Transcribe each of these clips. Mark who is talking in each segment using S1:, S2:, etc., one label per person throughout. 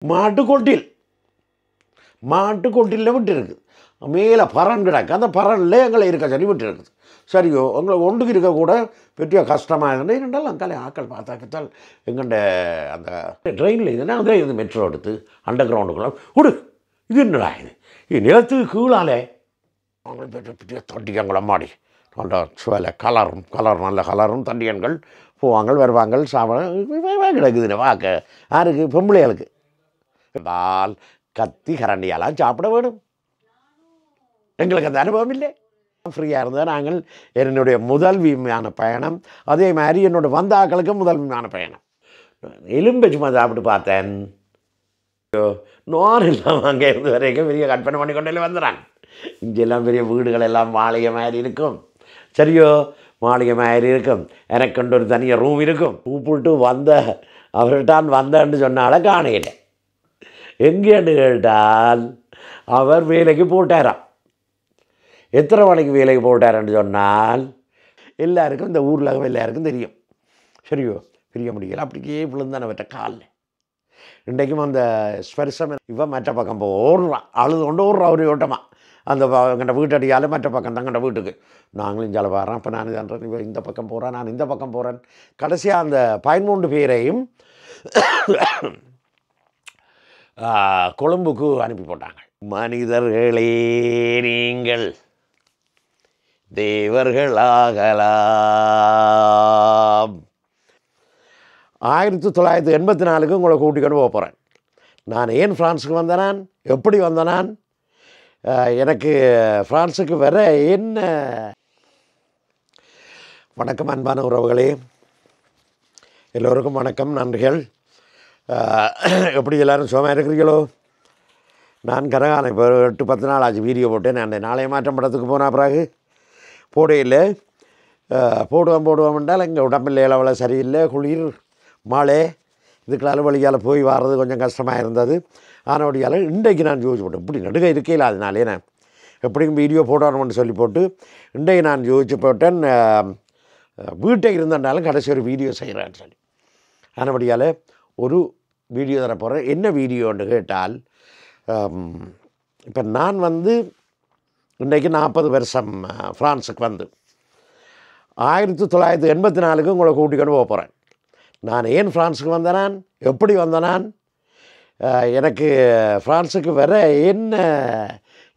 S1: மாட்டுக்கொட்டில் மாட்டுக்கொட்டிலில் விட்டு இருக்குது. மேலே பறன் கிடக்கு. அந்த பறனில் எங்களை இருக்க சொல்லி விட்டு இருக்குது. சரியோ உங்களை ஒன்றுக்கு இருக்கக்கூட பெரிய கஷ்டமாக இருந்தது. இரண்டாலும் அங்காலே ஆக்கள் பார்த்தாக்கத்தால் எங்கண்ட அந்த ட்ரெயினில் இதுனா அதே இது மெட்ரோ எடுத்து அண்டர் கிரவுண்டுக்குள்ள விடு. இது என்னடா இது நிலத்துக்கு கீழாலே அவங்களுக்கு பெரிய பெரிய தண்டியங்கள் அம்மாடி நல்ல சுவலை கலர் நல்ல கலரும் தண்டியன்கள் போவாங்க வருவாங்க சாப்பிட கிடக்குதுன்னு வாக்க யாருக்கு பொம்பளைகளுக்கு பால் கத்தி கரண்டியெல்லாம் சாப்பிட வேணும். எங்களுக்கு அந்த அனுபவம் இல்லை. ஃப்ரீயாக இருந்தால் நாங்கள் என்னுடைய முதல் விமான பயணம். அதே மாதிரி என்னோடய வந்த ஆக்களுக்கு முதல் விமான பயணம். எலும்பை சும்மா சாப்பிட்டு பார்த்தேன். நோர் இல்லாமல் அங்கே இருந்து வரைக்கும் பெரிய கற்பனை பண்ணி கொண்டே வந்துடுறாங்க. இங்கெல்லாம் பெரிய வீடுகள் எல்லாம் மாளிகை மாதிரி இருக்கும். சரியோ மாளிகை மாதிரி இருக்கும். எனக்குண்டு ஒரு தனியாக ரூம் இருக்கும். கூப்பிட்டு வந்த அவர்கிட்டான் வந்தேன்னு சொன்னால காணையில்லை. எங்கேன்னு கேட்டால் அவர் வேலைக்கு போட்டாராம். எத்தனை மணிக்கு வேலைக்கு போட்டாருன்னு சொன்னால் எல்லாருக்கும் இந்த ஊரில் எல்லாருக்கும் தெரியும். சரியோ பிரிய முடியலை. அப்படியே விழுந்தான் அவற்ற காலில். இன்றைக்கும் அந்த ஸ்பெர்சம் இவன் மற்ற பக்கம் ஓடுறான். அழுது கொண்டு ஓடுறான் ஒரு ஓட்டமாக. அந்த எங்கள்ட வீட்டடியால் மற்ற பக்கம் தங்கள்ட வீட்டுக்கு நாங்களும் இஞ்சால வரோம். அப்போ நான் இதான் இவன் இந்த பக்கம் போகிறேன், நான் இந்த பக்கம் போகிறேன். கடைசியாக அந்த 13 பேரையும் கொழும்புக்கு அனுப்பி போட்டாங்க. மனிதர்களே நீங்கள் தேவர்களாகலாம். 1984 உங்களை கூட்டிக்கொண்டு போக போகிறேன். நான் ஏன் ஃப்ரான்ஸுக்கு வந்தேனான், எப்படி வந்தேனான், எனக்கு ஃப்ரான்ஸுக்கு வர என்ன. வணக்கம் அன்பான உறவுகளே, எல்லோருக்கும் வணக்கம், நன்றிகள். எப்படி எல்லோரும் சுகமாக இருக்கிறீங்களோ? நான் கரகாலம் இப்போ 8-10 நாள் ஆச்சு வீடியோ போட்டேன். நான் நாளைய மாற்றம் படத்துக்கு போனால் பிறகு போடையில் போடுவோம் என்றால் எங்கள் உடம்பில் அளவில் சரியில்லை. குளிர் மழை இதுக்களால் வழியால் போய் வர்றது கொஞ்சம் கஷ்டமாக இருந்தது. ஆனோடையால் இன்றைக்கு நான் யோசிச்சு போட்டேன். இப்படி நடுக இருக்கையில் அதனாலே நான் எப்படியும் வீடியோ போடணும்னு சொல்லி போட்டு இன்றைக்கு நான் யோசிச்சு போட்டேன். வீட்டை இருந்தனாலும் கடைசி ஒரு வீடியோ செய்கிறேன்னு சொல்லி ஆனபடியால் ஒரு வீடியோ தர போகிறேன். என்ன வீடியோன்னு கேட்டால், இப்போ நான் வந்து இன்றைக்கு 40 வருஷம் ஃப்ரான்ஸுக்கு வந்து 1984 உங்களை கூட்டிக்கொண்டு போக போகிறேன். நான் ஏன் ஃப்ரான்ஸுக்கு வந்தேனான், எப்படி வந்தேனான், எனக்கு ஃப்ரான்ஸுக்கு வர என்ன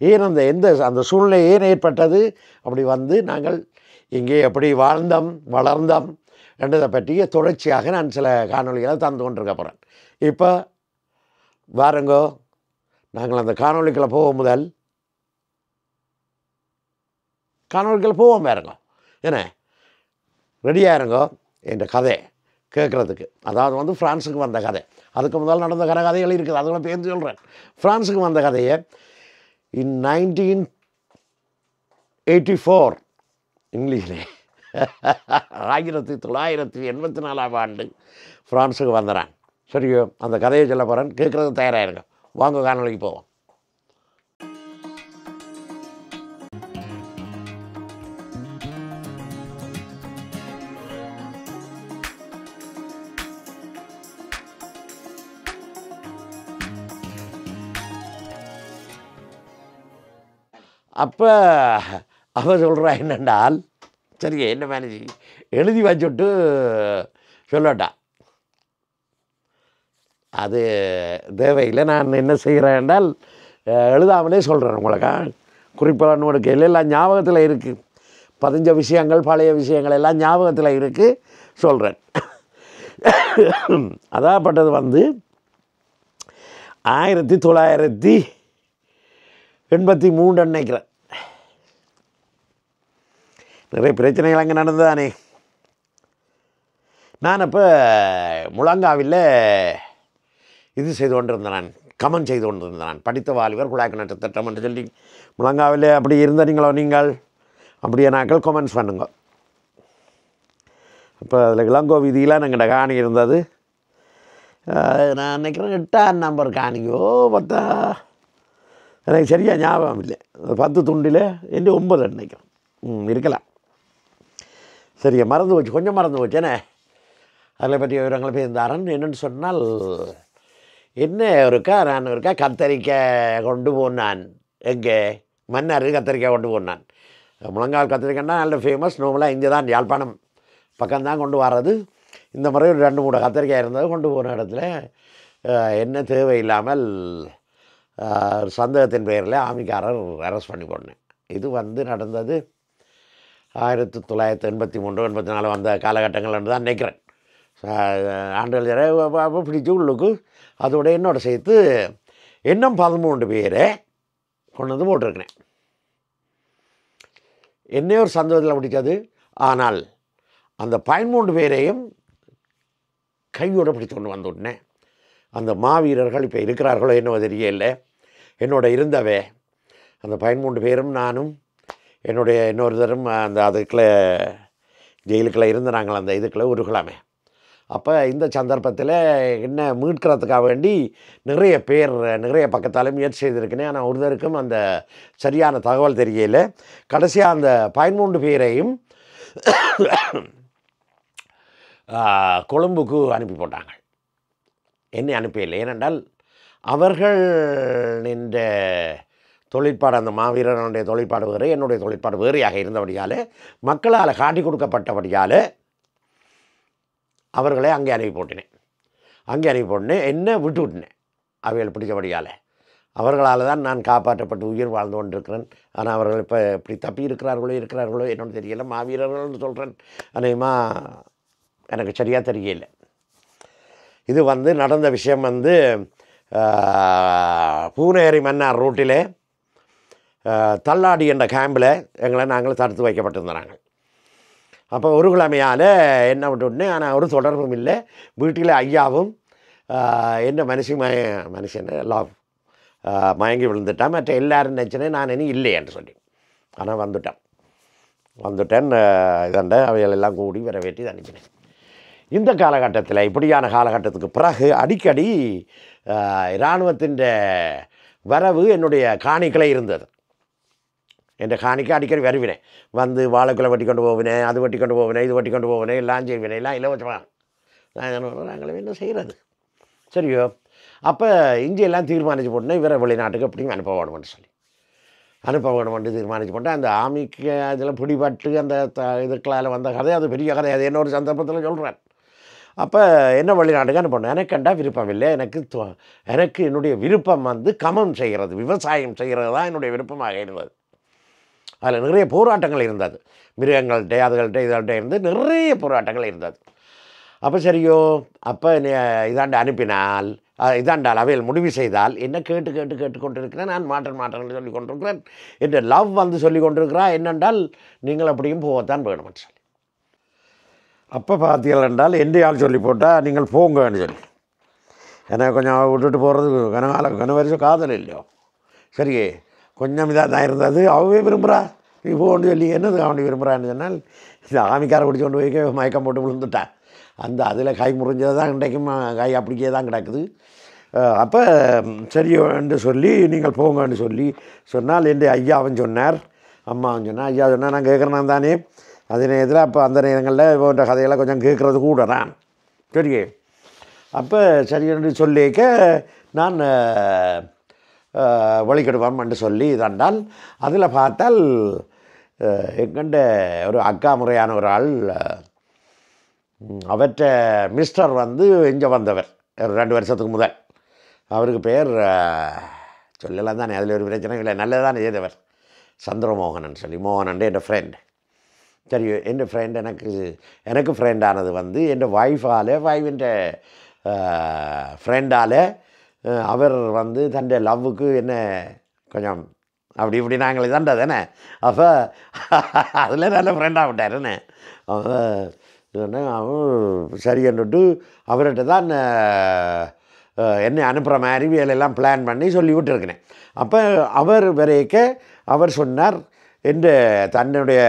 S1: ஏன் அந்த சூழ்நிலை ஏன் ஏற்பட்டது, அப்படி வந்து நாங்கள் இங்கே எப்படி வாழ்ந்தோம் வளர்ந்தோம் என்றதை பற்றிய தொடர்ச்சியாக நான் சில காணொலிகளை தந்து கொண்டிருக்க போகிறேன். இப்போ வாருங்கோ நாங்கள் அந்த காணொலிக்குள்ளே போவோம். முதல் காணொலிக்குள்ளே போவோம். பாருங்க என்ன ரெடியாக இருங்கோ என்ற கதை கேட்குறதுக்கு. அதாவது வந்து ஃப்ரான்ஸுக்கு வந்த கதை. அதுக்கு முதல் நடந்த கதைகள் இருக்குது, அதுகளை பேர்ந்து சொல்கிறேன். ஃப்ரான்ஸுக்கு வந்த கதையை இன் 1984 இங்கிலீஷில் 1984 ஆண்டு ஃப்ரான்ஸுக்கு வந்துடுறேன். சரியோ அந்த கதையை சொல்ல போகிறேன், கேட்குறது தயாராகிருங்க. வாங்க காணொலிக்கு போவோம். அப்போ அவ சொல்கிறா என்னென்றால், சரி என்ன மேனேஜ் எழுதி வச்சுட்டு சொல்லட்டா, அது தேவையில்லை. நான் என்ன செய்கிறேன் என்றால் எழுதாமலே சொல்கிறேன். உங்களுக்கு குறிப்பாக உங்களுக்கு எல்லாம் ஞாபகத்தில் இருக்குது. பதிஞ்ச விஷயங்கள் பழைய விஷயங்கள் எல்லாம் ஞாபகத்தில் இருக்குது, சொல்கிறேன். அதாகப்பட்டது வந்து 1983 நினைக்கிறேன். நிறைய பிரச்சனைகள் அங்கே நடந்ததானே. நான் அப்போ முழங்காவில் இது செய்து கொண்டிருந்தேன், நான் கமெண்ட் செய்து கொண்டிருந்தேன். நான் படித்த வாலிபர் குழாய் கிணற்று திட்டம் என்று சொல்லி முழங்காவில் அப்படி இருந்தீங்களோ நீங்கள், அப்படியே நாட்கள் கமெண்ட்ஸ் பண்ணுங்க. அப்போ அதில் இளங்கோ வீதியெலாம் எங்கள்கிட்ட காணி இருந்தது. நான் நினைக்கிறேன் 8ஆம் நம்பர் காணியோ 10, எனக்கு சரியாக ஞாபகம் இல்லை. 10 துண்டில் என்று 9 நினைக்கிறேன். இருக்கலாம். சரியா மறந்து போச்சு, கொஞ்சம் மறந்து போச்சேனே. அதில் பற்றிய விவரங்களை போயிருந்தாரன். என்னென்னு சொன்னால், என்ன நான் ஒருக்கா கத்தரிக்காய் கொண்டு போனான். எங்கே மன்னார் கத்தரிக்காய் கொண்டு போனான். முழங்கால் கத்திரிக்காய்னா நல்ல ஃபேமஸ். நார்மலாக இங்கே தான் யாழ்ப்பாணம் பக்கம்தான் கொண்டு வர்றது. இந்த முறை ஒரு 2-3 கத்திரிக்காய் இருந்தது. கொண்டு போன இடத்துல என்ன தேவையில்லாமல் சந்தேகத்தின் பெயரில் ஆமிக்காரர் அரெஸ்ட் பண்ணி போனேன். இது நடந்தது 1983-84 அந்த காலகட்டங்கள் தான் நினைக்கிறேன். ஆண்டுகள் பிடிச்சி உள்ளுக்கு அதோட என்னோட சேர்த்து இன்னும் 13 பேரை கொண்டு வந்து போட்டிருக்கிறேன். என்னே ஒரு சந்தோஷத்தில் பிடிச்சது. ஆனால் அந்த 13 பேரையும் கையோடு பிடித்து கொண்டு வந்து விட்டேன். அந்த மாவீரர்கள் இப்போ இருக்கிறார்களோ என்னவோ தெரியல. என்னோட இருந்தவே அந்த 13 பேரும் நானும் என்னுடைய இன்னொருத்தரும் அந்த அதுக்குள்ளே ஜெயிலுக்குள்ளே இருந்து நாங்கள் அந்த இதுக்குள்ளே உருகலாமே. அப்போ இந்த சந்தர்ப்பத்தில் என்ன மீட்கிறதுக்காக வேண்டி நிறைய பேர் நிறைய பக்கத்தாலும் முயற்சி செய்திருக்கேன். ஆனால் ஒருத்தருக்கும் அந்த சரியான தகவல் தெரியல. கடைசியாக அந்த 13 பேரையும் கொழும்புக்கு அனுப்பி போட்டாங்க. என்னை அனுப்பவில்லை. ஏனென்றால் அவர்கள் நின்ற தொழிற்பாடு அந்த மாவீரனுடைய தொழிற்பாடு வேறு, என்னுடைய தொழிற்பாடு வேறையாக இருந்தபடியால் மக்களால் காட்டி கொடுக்கப்பட்டபடியால் அவர்களை அங்கே அனுப்பி போட்டினேன். என்ன விட்டு விட்டினேன் அவைகள் பிடிச்சபடியால். அவர்களால் தான் நான் காப்பாற்றப்பட்டு உயிர் வாழ்ந்து கொண்டிருக்கிறேன். ஆனால் அவர்கள் இப்போ இப்படி தப்பி இருக்கிறார்களோ என்னொன்று தெரியலை. மாவீரர்கள்னு சொல்கிறேன். அநேகமாக எனக்கு சரியாக தெரியல. இது நடந்த விஷயம் பூனேரி மன்னார் ரூட்டிலே தள்ளாடி என்ற கேம்பில் நாங்கள் தடுத்து வைக்கப்பட்டிருந்தாங்க. அப்போ ஒரு கிழமையால் என்ன விட்டுவிட்டேன். ஆனால் ஒரு தொடர்பும் இல்லை. வீட்டில் ஐயாவும் என்ன மனுஷன் எல்லாம் மயங்கி விழுந்துட்டான். மற்ற எல்லோரும் நினச்சினேன் நான் இனி இல்லை என்று சொல்லி. ஆனால் வந்துட்டேன் இதாண்ட அவைகளெல்லாம் கூடி வரவேற்றி அனுப்பினேன். இந்த காலகட்டத்தில் இப்படியான காலகட்டத்துக்கு பிறகு அடிக்கடி இராணுவத்தின் வரவு என்னுடைய காணிக்களை இருந்தது. என் காணிக்கை அடிக்கடி வருவினேன். வாழைக்குலை வெட்டி கொண்டு போவினேன், அது வெட்டி கொண்டு போவினேன், இது வெட்டி கொண்டு போவினேன், எல்லாம் செய்வினேன். எல்லாம் இலவசமாக நாங்கள் என்ன செய்கிறது சரியோ. அப்போ இங்கெல்லாம் தீர்மானித்து போட்டேன் இவரை வெளிநாட்டுக்கு எப்படியும் அனுப்ப வேணும்னு சொல்லி தீர்மானித்து போட்டேன். அந்த ஆமிக்கு அதில் பிடிபட்டு அந்த இதுக்களால் வந்த கதை அது பெரிய கதை. அது என்னொரு சந்தர்ப்பத்தில் சொல்கிறேன். அப்போ என்ன வெளிநாட்டுக்கு அனுப்பணும். எனக்கு கண்டா விருப்பம் இல்லை. எனக்கு என்னுடைய விருப்பம் கமம் செய்கிறது, விவசாயம் செய்கிறது தான் என்னுடைய விருப்பமாக இருந்தது. அதில் நிறைய போராட்டங்கள் இருந்தது. மிருகங்கள்கிட்ட அதுகள்கிட்ட இதழ்கிட்ட இருந்து நிறைய போராட்டங்கள் இருந்தது. அப்போ சரியோ. அப்போ அனுப்பினால் இதாண்டால் அவையில் முடிவு செய்தால் என்ன கேட்டு கொண்டிருக்கிறேன். நான் மாற்றேன் சொல்லி கொண்டிருக்கிறேன். என்ற லவ் சொல்லி கொண்டிருக்கிறா. என்னென்றால் நீங்கள் அப்படியும் போகத்தான் வேணும்னு சொல்லி. அப்போ பார்த்தீர்கள் என்றால் எந்த ஆள் சொல்லி போட்டால் நீங்கள் போங்கன்னு சொல்லி. ஏன்னா கொஞ்சம் விட்டுட்டு போகிறது கனவரிசம் காதல் இல்லையோ. சரி கொஞ்சம் இதாக தான் இருந்தது. அவவே விரும்புகிறா நீ போகணுன்னு சொல்லி. என்னது அவனுக்கு விரும்புகிறான்னு சொன்னால் இந்த ஆமிக்காரை பிடிச்சி கொண்டு போய் மயக்கம் போட்டு விழுந்துட்டான். அதில் கை முறிஞ்சது தான் இன்றைக்கும் கை அப்படிக்கே தான் கிடக்குது. அப்போ சரியன்னு சொல்லி நீங்கள் போங்கன்னு சொன்னால் என் ஐயாவும் சொன்னார், அம்மாவும் சொன்னார். ஐயா சொன்னால் நான் கேட்குறேன் தானே. அதே நேரத்தில் அப்போ அந்த நேரங்களில் போன்ற கதையெல்லாம் கொஞ்சம் கேட்குறது கூட தான் சரியே. அப்போ சரியென்று சொல்லிக்க நான் வழிகெடுவான்னு சொல்லி இதாண்டால் அதில் பார்த்தால் எங்கண்ட ஒரு அக்கா முறையான ஒரு ஆள் அவற்றை மிஸ்டர் இங்கே வந்தவர் 2 வருஷத்துக்கு முதல். அவருக்கு பேர் சொல்லலாம் தானே, அதில் ஒரு பிரச்சனை இல்லை, நல்லதானே செய்தவர். சந்திரமோகனன் சொல்லி மோகனன் என் ஃப்ரெண்ட். சரி என் ஃப்ரெண்ட் எனக்கு ஃப்ரெண்டானது என் வைஃபின் ஃப்ரெண்டால் அவர் தன் லவ்வுக்கு என்ன கொஞ்சம் அப்படி இப்படி நாங்கள் இதாண்டா தானே. அப்போ அதில் நல்ல ஃப்ரெண்டாக விட்டார் என்ன. அவன் சரியன்னுட்டு அவர்கிட்ட தான் என்னை அனுப்புகிற மாதிரி வேலையெல்லாம் பிளான் பண்ணி சொல்லி விட்டுருக்கிறேன். அப்போ அவர் வரைக்க அவர் சொன்னார் தன்னுடைய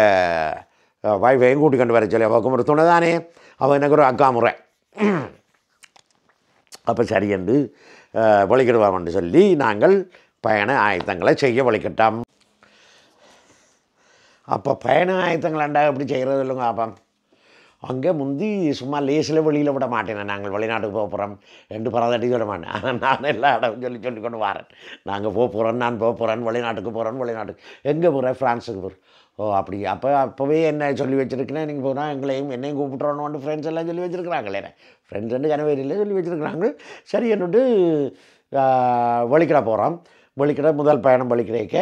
S1: வைஃபையும் கூட்டி கொண்டு வர சொல்லி. அவளுக்கு ஒரு துணை தானே, அவள் எனக்கு ஒரு அக்கா முறை. அப்போ சரியென்று வழிகிடுவான்னு சொல்லி நாங்கள் பயண ஆயத்தங்களை செய்ய வழிகிட்டோம். அப்போ பயண ஆயத்தங்களாண்டா எப்படி செய்கிறது இல்லைங்க. அப்போ அங்கே முந்தி சும்மா லேசில் வெளியில் விட மாட்டேன், நாங்கள் வெளிநாட்டுக்கு போக போகிறோம் ரெண்டு பரதட்டி விட மாட்டேன். ஆனால் நான் எல்லா இடம் சொல்லி கொண்டு வரேன், நாங்கள் போக போகிறோம், நான் போக போகிறேன், வெளிநாட்டுக்கு போகிறேன், வெளிநாட்டுக்கு எங்கே போகிறேன், ஃப்ரான்ஸுக்கு போகிறேன். ஓ அப்படி, அப்போவே என்ன சொல்லி வச்சுருக்கேன், நீங்கள் போனால் என்னையும் கூப்பிட்றோன்னு ஃப்ரெண்ட்ஸ் எல்லாம் சொல்லி வச்சுருக்குறாங்களே, ஃப்ரெண்ட்ஸ் ரெண்டு ஜனவரியில் சொல்லி வச்சுருக்குறாங்க. சரி என்னட்டு வெளிக்கிட போகிறோம். வெளிக்கிட முதல் பயணம் வெளிக்கிறேக்க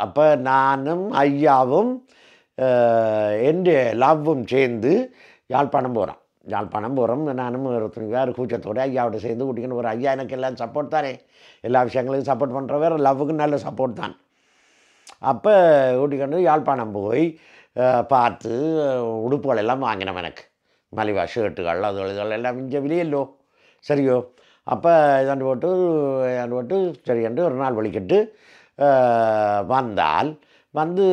S1: அப்போ நானும் ஐயாவும் என் லவ்வும் சேர்ந்து யாழ்ப்பாணம் போகிறோம். நானும் ஒரு வேறு கூச்சத்தோடு ஐயாவோட சேர்ந்து கூட்டிக்கணும். ஒரு ஐயா எனக்கு எல்லாம் சப்போர்ட் தானே, எல்லா விஷயங்களுக்கும் சப்போர்ட் பண்ணுற வேறு லவ்வுக்கு நல்ல சப்போர்ட் தான். அப்போ கூட்டிக்கொண்டு யாழ்ப்பாணம் போய் பார்த்து உடுப்புகள் எல்லாம் வாங்கினோம். எனக்கு மலிவா ஷர்ட்டுகள் அது எல்லாம் இங்கே விலையல்லோ சரியோ. அப்போ இதாண்டு போட்டு சரி என்று ஒரு நாள் வலிக்கிட்டு வந்து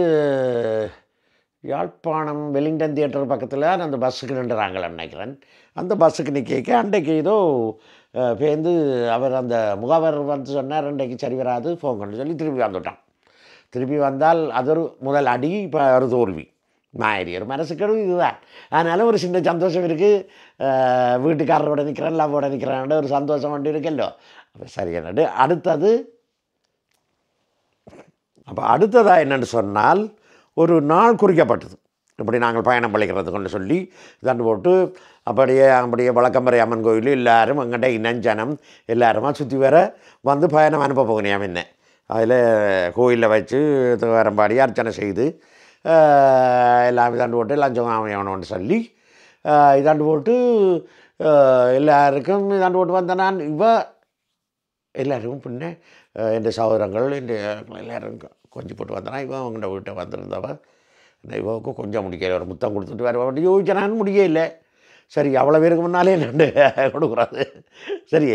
S1: யாழ்ப்பாணம் வெலிங்டன் தியேட்டர் பக்கத்தில் அந்த பஸ்ஸுக்கு நின்றுறாங்களேன்னு நினைக்கிறேன். அந்த பஸ்ஸுக்கு நிற்க அன்றைக்கு ஏதோ பேருந்து அவர் அந்த முகவர் வந்து சொன்னார், அன்றைக்கு சரி வராது போங்கன்னு சொல்லி திருப்பி வந்துவிட்டான். திருப்பி வந்தால் அது ஒரு முதல் அடி, இப்போ ஒரு தோல்வி மாதிரி ஒரு மனசுக்கரு இதுதான். அதனால் ஒரு சின்ன சந்தோஷம் இருக்குது, வீட்டுக்காரரோட நிற்கிறேன், லவ்வோட நிற்கிறேன், ஒரு சந்தோஷம் வந்து இருக்குல்லோ. அப்போ சரி என்னட்டு அடுத்ததாக என்னென்னு சொன்னால் ஒரு நாள் குறிக்கப்பட்டது. இப்படி நாங்கள் பயணம் பழிக்கிறதுக்குன்னு சொல்லி இதாண்டு போட்டு அப்படியே வழக்கம்பறை அம்மன் கோயில் எல்லோரும் எங்கிட்ட இனஞ்சனம் எல்லாருமா சுற்றி வர வந்து பயணம் அனுப்ப போகணும். என்ன அதில் கோயிலில் வச்சு வரம்பாடி அர்ச்சனை செய்து எல்லாம் இதாண்டு போட்டு லஞ்சம் ஆமையானோன்னு சொல்லி இதாண்டு போட்டு எல்லாருக்கும் இதாண்டு போட்டு வந்த நான் எல்லாருக்கும் பின்ன என் சகோதரங்கள் எல்லோரும் கொஞ்சம் போட்டு வந்தேன்னா இவன் அவங்கள்ட வீட்டை வந்திருந்தவ இவவுக்கு கொஞ்சம் முடியல, ஒரு முத்தம் கொடுத்துட்டு வேறு யோசிச்சானு முடியல. சரி அவ்வளோ பேருக்கு முன்னாலே நான் கொடுக்குறாது. சரி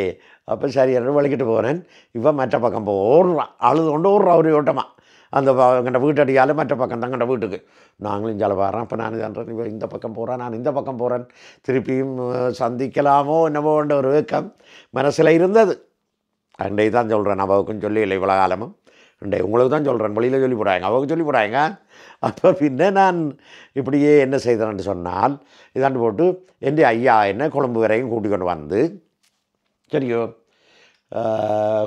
S1: அப்போ சரி என்று வலிக்கிட்டு போகிறேன். இவன் மற்ற பக்கம் ஓடுறான், அழுது கொண்டு ஓடுறான் ஒரு ஓட்டமாக. அந்த எங்கள்ட வீட்டடியால் மற்ற பக்கம் தான் எங்கள்ட வீட்டுக்கு. நாங்களும் இஞ்சால வரோம். அப்போ நான் இதான்றேன், இவன் இந்த பக்கம் போகிறேன், நான் இந்த பக்கம் போகிறேன், திருப்பியும் சந்திக்கலாமோ என்னவோன்ற ஒரு வேக்கம் மனசில் இருந்தது. அண்டை தான் சொல்கிறேன், அவவுக்கும் சொல்லி இல்லை இவ்வளோ காலமும் அண்டை உங்களுக்கு தான் சொல்கிறேன், வழியில் சொல்லி போடாங்க, அவவுக்கு சொல்லி போடாங்க. அப்போ பின்ன நான் இப்படியே என்ன செய்தேன்னு சொன்னால் இதாண்டு போட்டு என் ஐயா என்ன கொழும்பு வரையும் கூட்டிக்கொண்டு வந்து சரியோ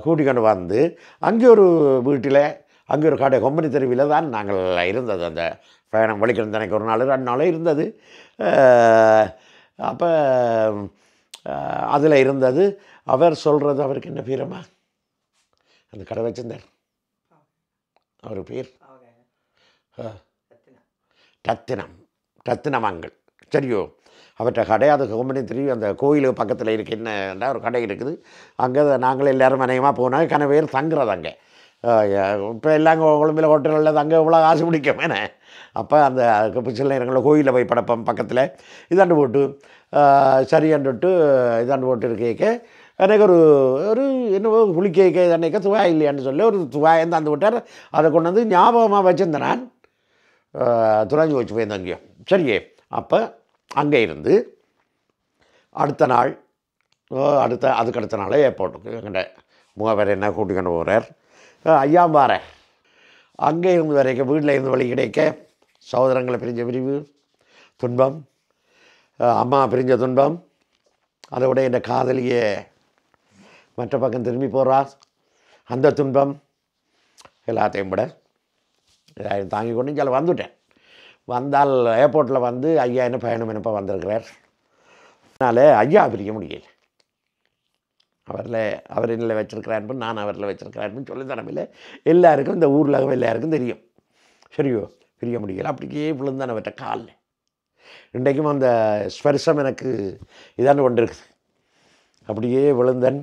S1: கூட்டிக்கொண்டு வந்து அங்கே ஒரு வீட்டில் அங்கே ஒரு கடை கொம்பனி தெருவில் தான் நாங்கள் இருந்தது. அந்த பயணம் வலிக்கிறது எனக்கு ஒரு நாள் 2 நாள் இருந்தது. அப்போ அதில் இருந்தது. அவர் சொல்கிறது, அவருக்கு என்ன பேரம்மா அந்த கடை வச்சிருந்தார், அவர் பேர் ரத்தினமங்கள் சரியோ. அவர்கிட்ட கடை அது கொம்பனி திரும்பி அந்த கோயிலுக்கு பக்கத்தில் இருக்கு என்னன்னா ஒரு கடை இருக்குது. அங்கே நாங்கள் எல்லோரும் மனையமாக போனால் கன பேர் தங்குறது அங்கே. இப்போ எல்லாம் கொழும்பில் ஹோட்டலில் தங்க இவ்வளோ காசு பிடிக்கும் என்ன. அப்போ அந்த சில நேரங்களில் கோயிலில் போய் படப்பம் பக்கத்தில் இதாண்டு போட்டு சரியன்ட்டு இதாண்டு போட்டு இருக்கேக்க எனக்கு ஒரு என்னவோ குளிக்க அன்றைக்க துவாய் இல்லையான்னு சொல்லி ஒரு துவாயம் தந்து விட்டார். அதை கொண்டு வந்து ஞாபகமாக வச்சுருந்தேன். நான் துறைஞ்சி வச்சு போயிருந்தேன் அங்கேயும். சரியே அப்போ அங்கே இருந்து அடுத்த நாள் அதுக்கு அடுத்த நாளே ஏர்போர்ட்டுக்கு எங்கிட்ட முகவர் என்ன கூட்டிக்கொண்டு போகிறார். ஐயா பாரு அங்கே இருந்து வரைக்கும் வீட்டில் இருந்து வழி கிடைக்க சகோதரங்களை பிரிஞ்ச பிரிவு துன்பம், அம்மா பிரிஞ்ச துன்பம், அதை விட என் காதலியை மற்ற பக்கம் திரும்பி போகிறா அந்த துன்பம் எல்லாத்தையும் விட தாங்கி கொண்டு இங்கே வந்துவிட்டேன். வந்தால் ஏர்போர்ட்டில் வந்து ஐயா என்ன பயணம் என்னப்போ வந்திருக்கிறார். அதனால் ஐயா பிரிக்க முடியல. அவர் இல்லை வச்சுருக்கிறாருன்னு நான் அவரில் வச்சுருக்கிறாருன்னு சொல்லி தரமில்லை. எல்லாருக்கும் இந்த ஊரில் எல்லாருக்கும் தெரியும். சரியோ பிரிய முடியல. அப்படியே விழுந்தான் அவர்கிட்ட காலில். இன்றைக்கும் அந்த ஸ்பர்சம் எனக்கு இதாண்டு கொண்டு இருக்குது. அப்படியே விழுந்தன்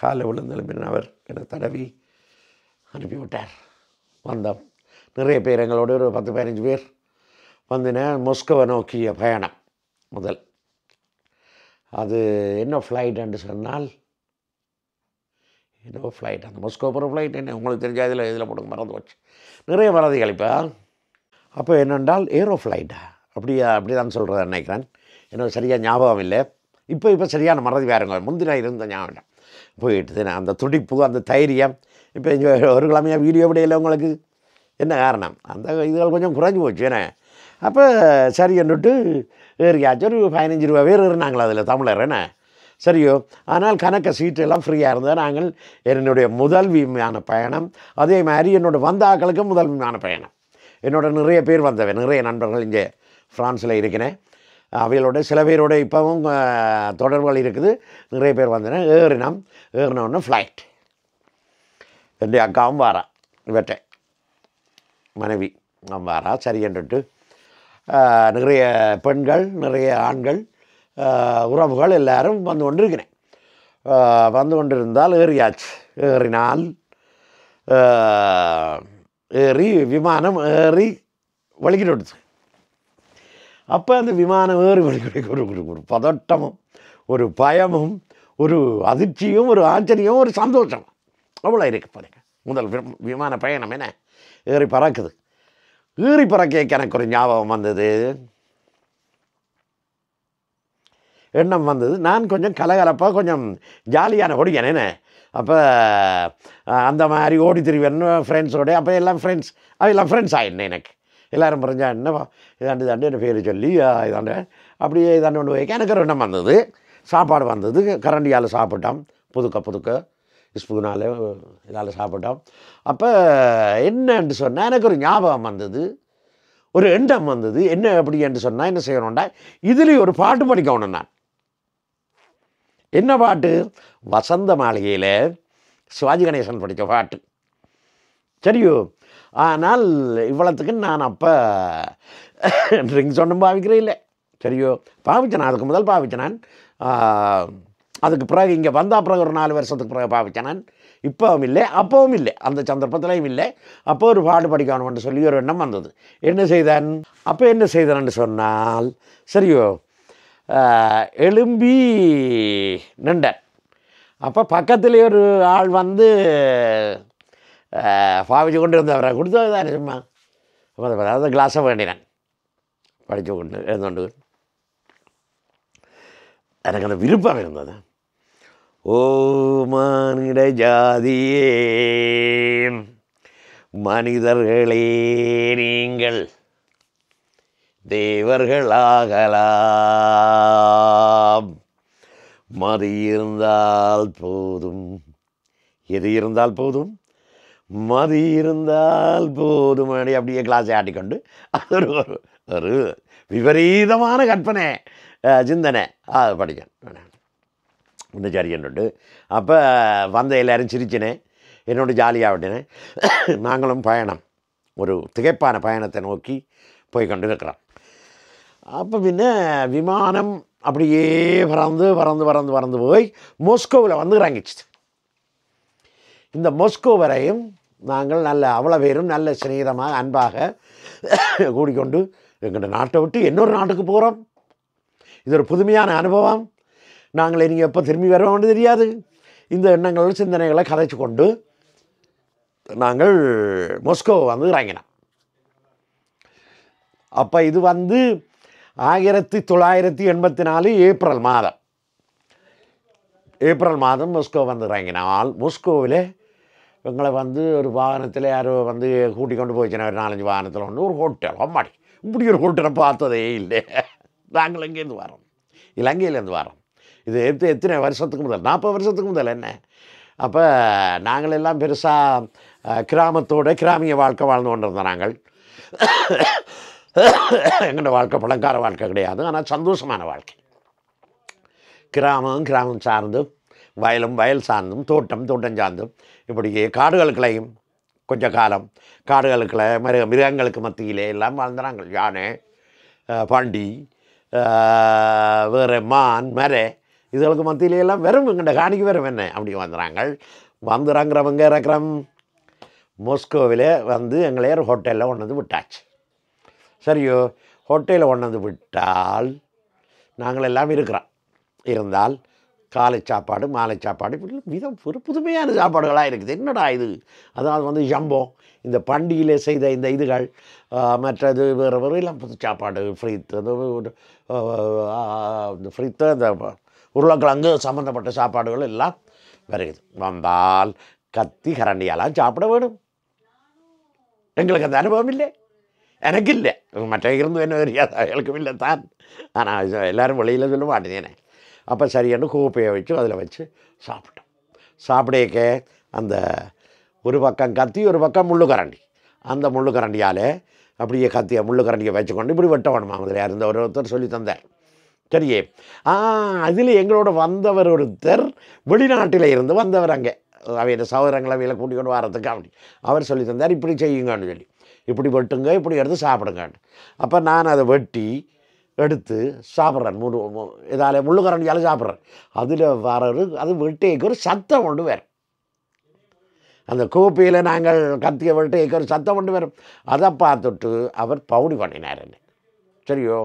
S1: காலில் விழுந்தலும் அவர் என்னை தடவி அனுப்பிவிட்டார். வந்தோம் நிறைய பேர், எங்களோட ஒரு 10-15 பேர் வந்துனேன். மொஸ்கோவை நோக்கிய பயணம் முதல். அது என்ன ஃப்ளைட்டுன்னு சொன்னால் ஏதோ ஃப்ளைட், அந்த மொஸ்கோ போகிற ஃப்ளைட் என்ன உங்களுக்கு தெரிஞ்சா இதில் போட்டு மறந்து வச்சு நிறைய மறதிகள். இப்போ அப்போ என்னென்றால் ஏரோ ஃப்ளைட்டா அப்படி தான் சொல்கிறத நினைக்கிறேன். எனக்கு சரியாக ஞாபகம் இல்லை. இப்போ சரியான மறதி வேறுங்க. முந்தின இருந்த ஞாபகம் போயிட்டு நான் அந்த துடிப்பு அந்த தைரியம். இப்போ இங்கே ஒரு கிழமையாக வீடியோ விடையில உங்களுக்கு என்ன காரணம், அந்த இதுகள் கொஞ்சம் குறைஞ்சி போச்சு. ஏன்னா அப்போ சரி என்னட்டு ஏறியாச்சும் ஒரு 15 ரூபா பேர் ஏறினாங்களா அதில் தமிழர் என்ன சரியோ. ஆனால் கணக்க சீட்டு எல்லாம் ஃப்ரீயாக இருந்தால் நாங்கள் என்னுடைய முதல் விமான பயணம். அதே மாதிரி என்னோடய வந்த ஆக்களுக்கு முதல் விமான பயணம். என்னோட நிறைய பேர் வந்தவன், நிறைய நண்பர்கள் இங்கே ஃப்ரான்ஸில் இருக்கிறேன். அவைகளோட சில பேரோட இப்போவும் தொடர்புகள் இருக்குது. நிறைய பேர் வந்தேன். ஏறினோடனே ஃப்ளைட். என்னுடைய அக்காவும் வாரா, இவற்றை மனைவி வாரா. சரி என்றுட்டு நிறைய பெண்கள், நிறைய ஆண்கள், உறவுகள் எல்லாரும் வந்து கொண்டிருக்கிறேன். வந்து கொண்டிருந்தால் ஏறியாச்சு. ஏறி விமானம் ஏறி வலிக்கிட்டு விடுது. அப்போ அந்த விமானம் ஏறி வலிக்கிட்டு ஒரு பதட்டமும் ஒரு பயமும் ஒரு அதிர்ச்சியும் ஒரு ஆச்சரியம் ஒரு சந்தோஷம் அவ்வளோ இருக்குது பாருங்க. முதல் விமான பயணம் என்ன ஏறி பறக்குது. ஏறி பறக்க எனக்கு ஒரு ஞாபகம் வந்தது, எண்ணம் வந்தது. நான் கொஞ்சம் கலகலப்பாக கொஞ்சம் ஜாலியான ஓடிக்கிறேன். அப்போ அந்த மாதிரி ஓடி திரிவேன் ஃப்ரெண்ட்ஸோட. அப்போ எல்லாம் ஃப்ரெண்ட்ஸ் ஆகிடுனேன். எனக்கு எல்லோரும் புரிஞ்சா என்னவா இதாண்டு என்ன பேர் சொல்லி இதாண்ட அப்படியே இதாண்டு கொண்டு போய் எனக்கு ஒரு எண்ணம் வந்தது. சாப்பாடு வந்தது, கரண்டியால் சாப்பிட்டோம், புதுக்க ஸ்பூனால் இதால் சாப்பிட்டோம். அப்போ என்னன்னு சொன்னால் எனக்கு ஒரு ஞாபகம் வந்தது, ஒரு எண்ணம் வந்தது. என்ன அப்படி என்று சொன்னால் என்ன செய்யணும்டா, இதுலேயும் ஒரு பாட்டு படிக்கணும். நான் என்ன பாட்டு? வசந்த மாளிகையில் சிவாஜி கணேசன் படித்த பாட்டு. சரியோ. ஆனால் இவ்வளோத்துக்கு நான் அப்போ ட்ரிங்க்ஸ் ஒன்றும் பாவிக்கிறேன் இல்லை. சரியோ. பாவிச்சேன், அதுக்கு முதல் பாவிச்சேன் நான். அதுக்கு பிறகு இங்கே வந்தால் பிறகு ஒரு 4 வருஷத்துக்கு பிறகு பாவிச்சேன் நான். இப்போவும் இல்லை, அப்போவும் இல்லை, அந்த சந்தர்ப்பத்திலையும் இல்லை. அப்போ ஒரு பாடு படிக்கணும்னு சொல்லி ஒரு எண்ணம் வந்தது. என்ன செய்தான்? அப்போ என்ன செய்தான்னு சொன்னால் சரியோ, எழும்பி நின்றேன். அப்போ பக்கத்துலேயே ஒரு ஆள் வந்து பாவிச்சு கொண்டு இருந்தவரை கொடுத்தது தானே சும்மா. அதாவது கிளாஸை வேண்டினேன் படித்து கொண்டு இருந்தோண்டு. எனக்கு அந்த விருப்பம் இருந்தது. ஓ மானிட ஜாதியே, மனிதர்களே நீங்கள் தேவர்களாகலாம். மது இருந்தால் போதும். எது இருந்தால் போதும்? மது இருந்தால் போதும். அப்படியே கிளாஸை ஆட்டிக்கொண்டு அது ஒரு விபரீதமான கற்பனை சிந்தனை அது படிக்கேன் இன்னும் சரி என்னுண்டு. அப்போ வந்த எல்லோரும் சிரிச்சினேன், என்னோட ஜாலியாக விட்டினேன். நாங்களும் பயணம், ஒரு திகைப்பான பயணத்தை நோக்கி போய் கொண்டு இருக்கிறோம். அப்போ பின்ன விமானம் அப்படியே பறந்து போய் மொஸ்கோவில் வந்து இறங்கிச்சு. இந்த மொஸ்கோ வரையும் நாங்கள் அவ்வளோ பேரும் நல்ல சிநேகிதமாக அன்பாக கூடிக்கொண்டு எங்கள் நாட்டை விட்டு இன்னொரு நாட்டுக்கு போகிறோம். இது ஒரு புதுமையான அனுபவம். நாங்கள் நீங்கள் எப்போ திரும்பி வருவோம்னு தெரியாது. இந்த எண்ணங்கள் சிந்தனைகளை கதைச்சு கொண்டு நாங்கள் மொஸ்கோ வந்து இறங்கினோம். அப்போ இது வந்து 1984 ஏப்ரல் மாதம் மொஸ்கோ வந்து இறங்கினால், மொஸ்கோவில் எங்களை வந்து ஒரு வாகனத்தில் யாரோ வந்து கூட்டி கொண்டு போயிடுச்சுன்னா ஒரு 4-5 வாகனத்தில் வந்து ஒரு ஹோட்டல். அம்மாடி, இப்படி ஒரு ஹோட்டலை பார்த்ததே இல்லை. நாங்கள் எங்கேருந்து வரோம்? இலங்கையிலேருந்து வரோம். இது எத்தனை வருஷத்துக்கு முதல்? 40 வருஷத்துக்கு முதல் என்ன. அப்போ நாங்கள் எல்லாம் பெருசாக கிராமிய வாழ்க்கை வாழ்ந்து கொண்டு இருந்தோம். நாங்கள் எங்களோட வாழ்க்கை பழங்கார வாழ்க்கை கிடையாது, ஆனால் சந்தோஷமான வாழ்க்கை. கிராமம் சார்ந்தும், வயல் சார்ந்தும், தோட்டம் சார்ந்தும், இப்படியே காடுகளுக்குள்ளையும் கொஞ்ச காலம் காடுகளுக்குள்ள மிருகங்களுக்கு மத்தியிலே எல்லாம் வாழ்ந்த நாங்கள். யானை, பாண்டி, வேறு மான், மரை, இதுகளுக்கு மத்தியிலையெல்லாம் வெறும் எங்கள்ட காணிக்கு வெறும் என்ன அப்படி வந்துடுறாங்க. வந்துடுறாங்கிறவங்க இறக்குறோம். மொஸ்கோவில் வந்து எங்களே ஒரு ஹோட்டலில் கொண்டு வந்து விட்டாச்சு. சரியோ, ஹோட்டலில் கொண்டு வந்து விட்டால் நாங்கள் எல்லாம் இருந்தால் காலை சாப்பாடு, மாலை சாப்பாடு, விதம் ஒரு புதுமையான சாப்பாடுகளாக இருக்குது. என்னடா இது? அதாவது வந்து ஜம்போ, இந்த பண்டிகையில் செய்த இந்த இதுகள், மற்றது வேறு எல்லாம் புது சாப்பாடு, ஃப்ரீத்து, அந்த ஃப்ரீத்து, அந்த உருளைக்கிழங்கு சம்மந்தப்பட்ட சாப்பாடுகள் எல்லாம் வருகுது. வந்தால் கத்தி கரண்டியாலாம் சாப்பிட வேணும். எங்களுக்கு அந்த அனுபவம் இல்லை. எனக்கு இல்லை, மற்ற இருந்து என்ன தெரியாது, அவளுக்கும் இல்லை தான். ஆனால் எல்லோரும் வெளியில் சொல்ல மாட்டேனே. அப்போ சரியான கோப்பையை வச்சு அதில் வச்சு சாப்பிட்டோம். சாப்பிடேக்க அந்த ஒரு பக்கம் கத்தி ஒரு பக்கம் முள்ளுக்கரண்டி, அந்த முள்ளுக்கரண்டியால் அப்படியே கத்தியை முள்ளுக்கரண்டியை வச்சுக்கொண்டு இப்படி வெட்ட வேணுமா அதில் இருந்த ஒருத்தர் சொல்லி தந்தார். சரியே. அதில் எங்களோட வந்தவர் ஒருத்தர் வெளிநாட்டில் இருந்து வந்தவர், அங்கே அவையோட சகோதரங்களை அவையில் கூட்டிக் கொண்டு வரதுக்கு அப்படி அவர் சொல்லி தந்தார், இப்படி செய்யுங்கன்னு சொல்லி, இப்படி வெட்டுங்க, இப்படி எடுத்து சாப்பிடுங்கன்னு. அப்போ நான் அதை வெட்டி எடுத்து சாப்பிட்றேன், இதால் முள்ளுக்கரண்டியால் சாப்பிட்றேன். அதில் வர்றது அது வெட்டேக்கு ஒரு சத்தம் கொண்டு வரும். அந்த கோப்பையில் நாங்கள் கத்தியை வெட்டேக்கு ஒரு சத்தம் கொண்டு வரும். அதை பார்த்துட்டு அவர் பவுடி பண்ணினார் என்ன. சரியோ,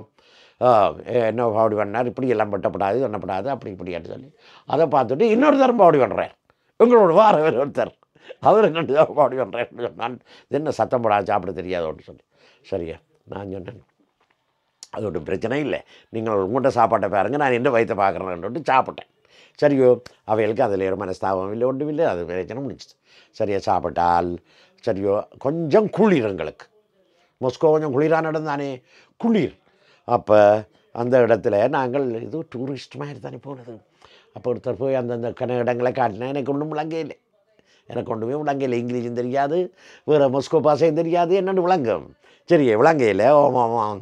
S1: என்ன பவுடி பண்ணார், இப்படி எல்லாம் வெட்டப்படாது பண்ணப்படாது அப்படி இப்படின்னு சொல்லி அதை பார்த்துட்டு இன்னொரு தரம் பவுடி பண்ணுறார். எங்களோட வார ஒருத்தர் அவர் என்ன பவுடி பண்ணுறாரு. நான் என்ன சத்தம் போடாது சாப்பிட தெரியாதோன்னு சொல்லி, சரியா நான் சொன்னேன் அது ஒன்றும் பிரச்சனை இல்லை, நீங்கள் உங்கள்கிட்ட சாப்பாட்டை பாருங்கள், நான் என்ன வயிற்றை பார்க்குறேன்னு சாப்பிட்டேன். சரியோ, அவைகளுக்கு அதில் ஒரு மனஸ்தாபம் இல்லை, ஒன்றும் இல்லை, அது பிரச்சனை முடிஞ்சிச்சு. சரியா சாப்பிட்டால் சரியோ, கொஞ்சம் குளிர் எங்களுக்கு, மொஸ்கோ கொஞ்சம் குளிரான இடம் தானே, குளிர். அப்போ அந்த இடத்துல நாங்கள் இது டூரிஸ்ட் மாதிரி தானே போனது. அப்போ ஒருத்தர் போய் அந்தந்த இடங்களை காட்டினா எனக்கு ஒன்றும் விளங்கையில், எனக்கு ஒன்றுமே விளங்கையில், இங்கிலீஷும் தெரியாது, வேறு மொஸ்கோ பாஷையும் தெரியாது, என்னென்னு விளங்கும். சரி விளங்கையில் ஓமாம்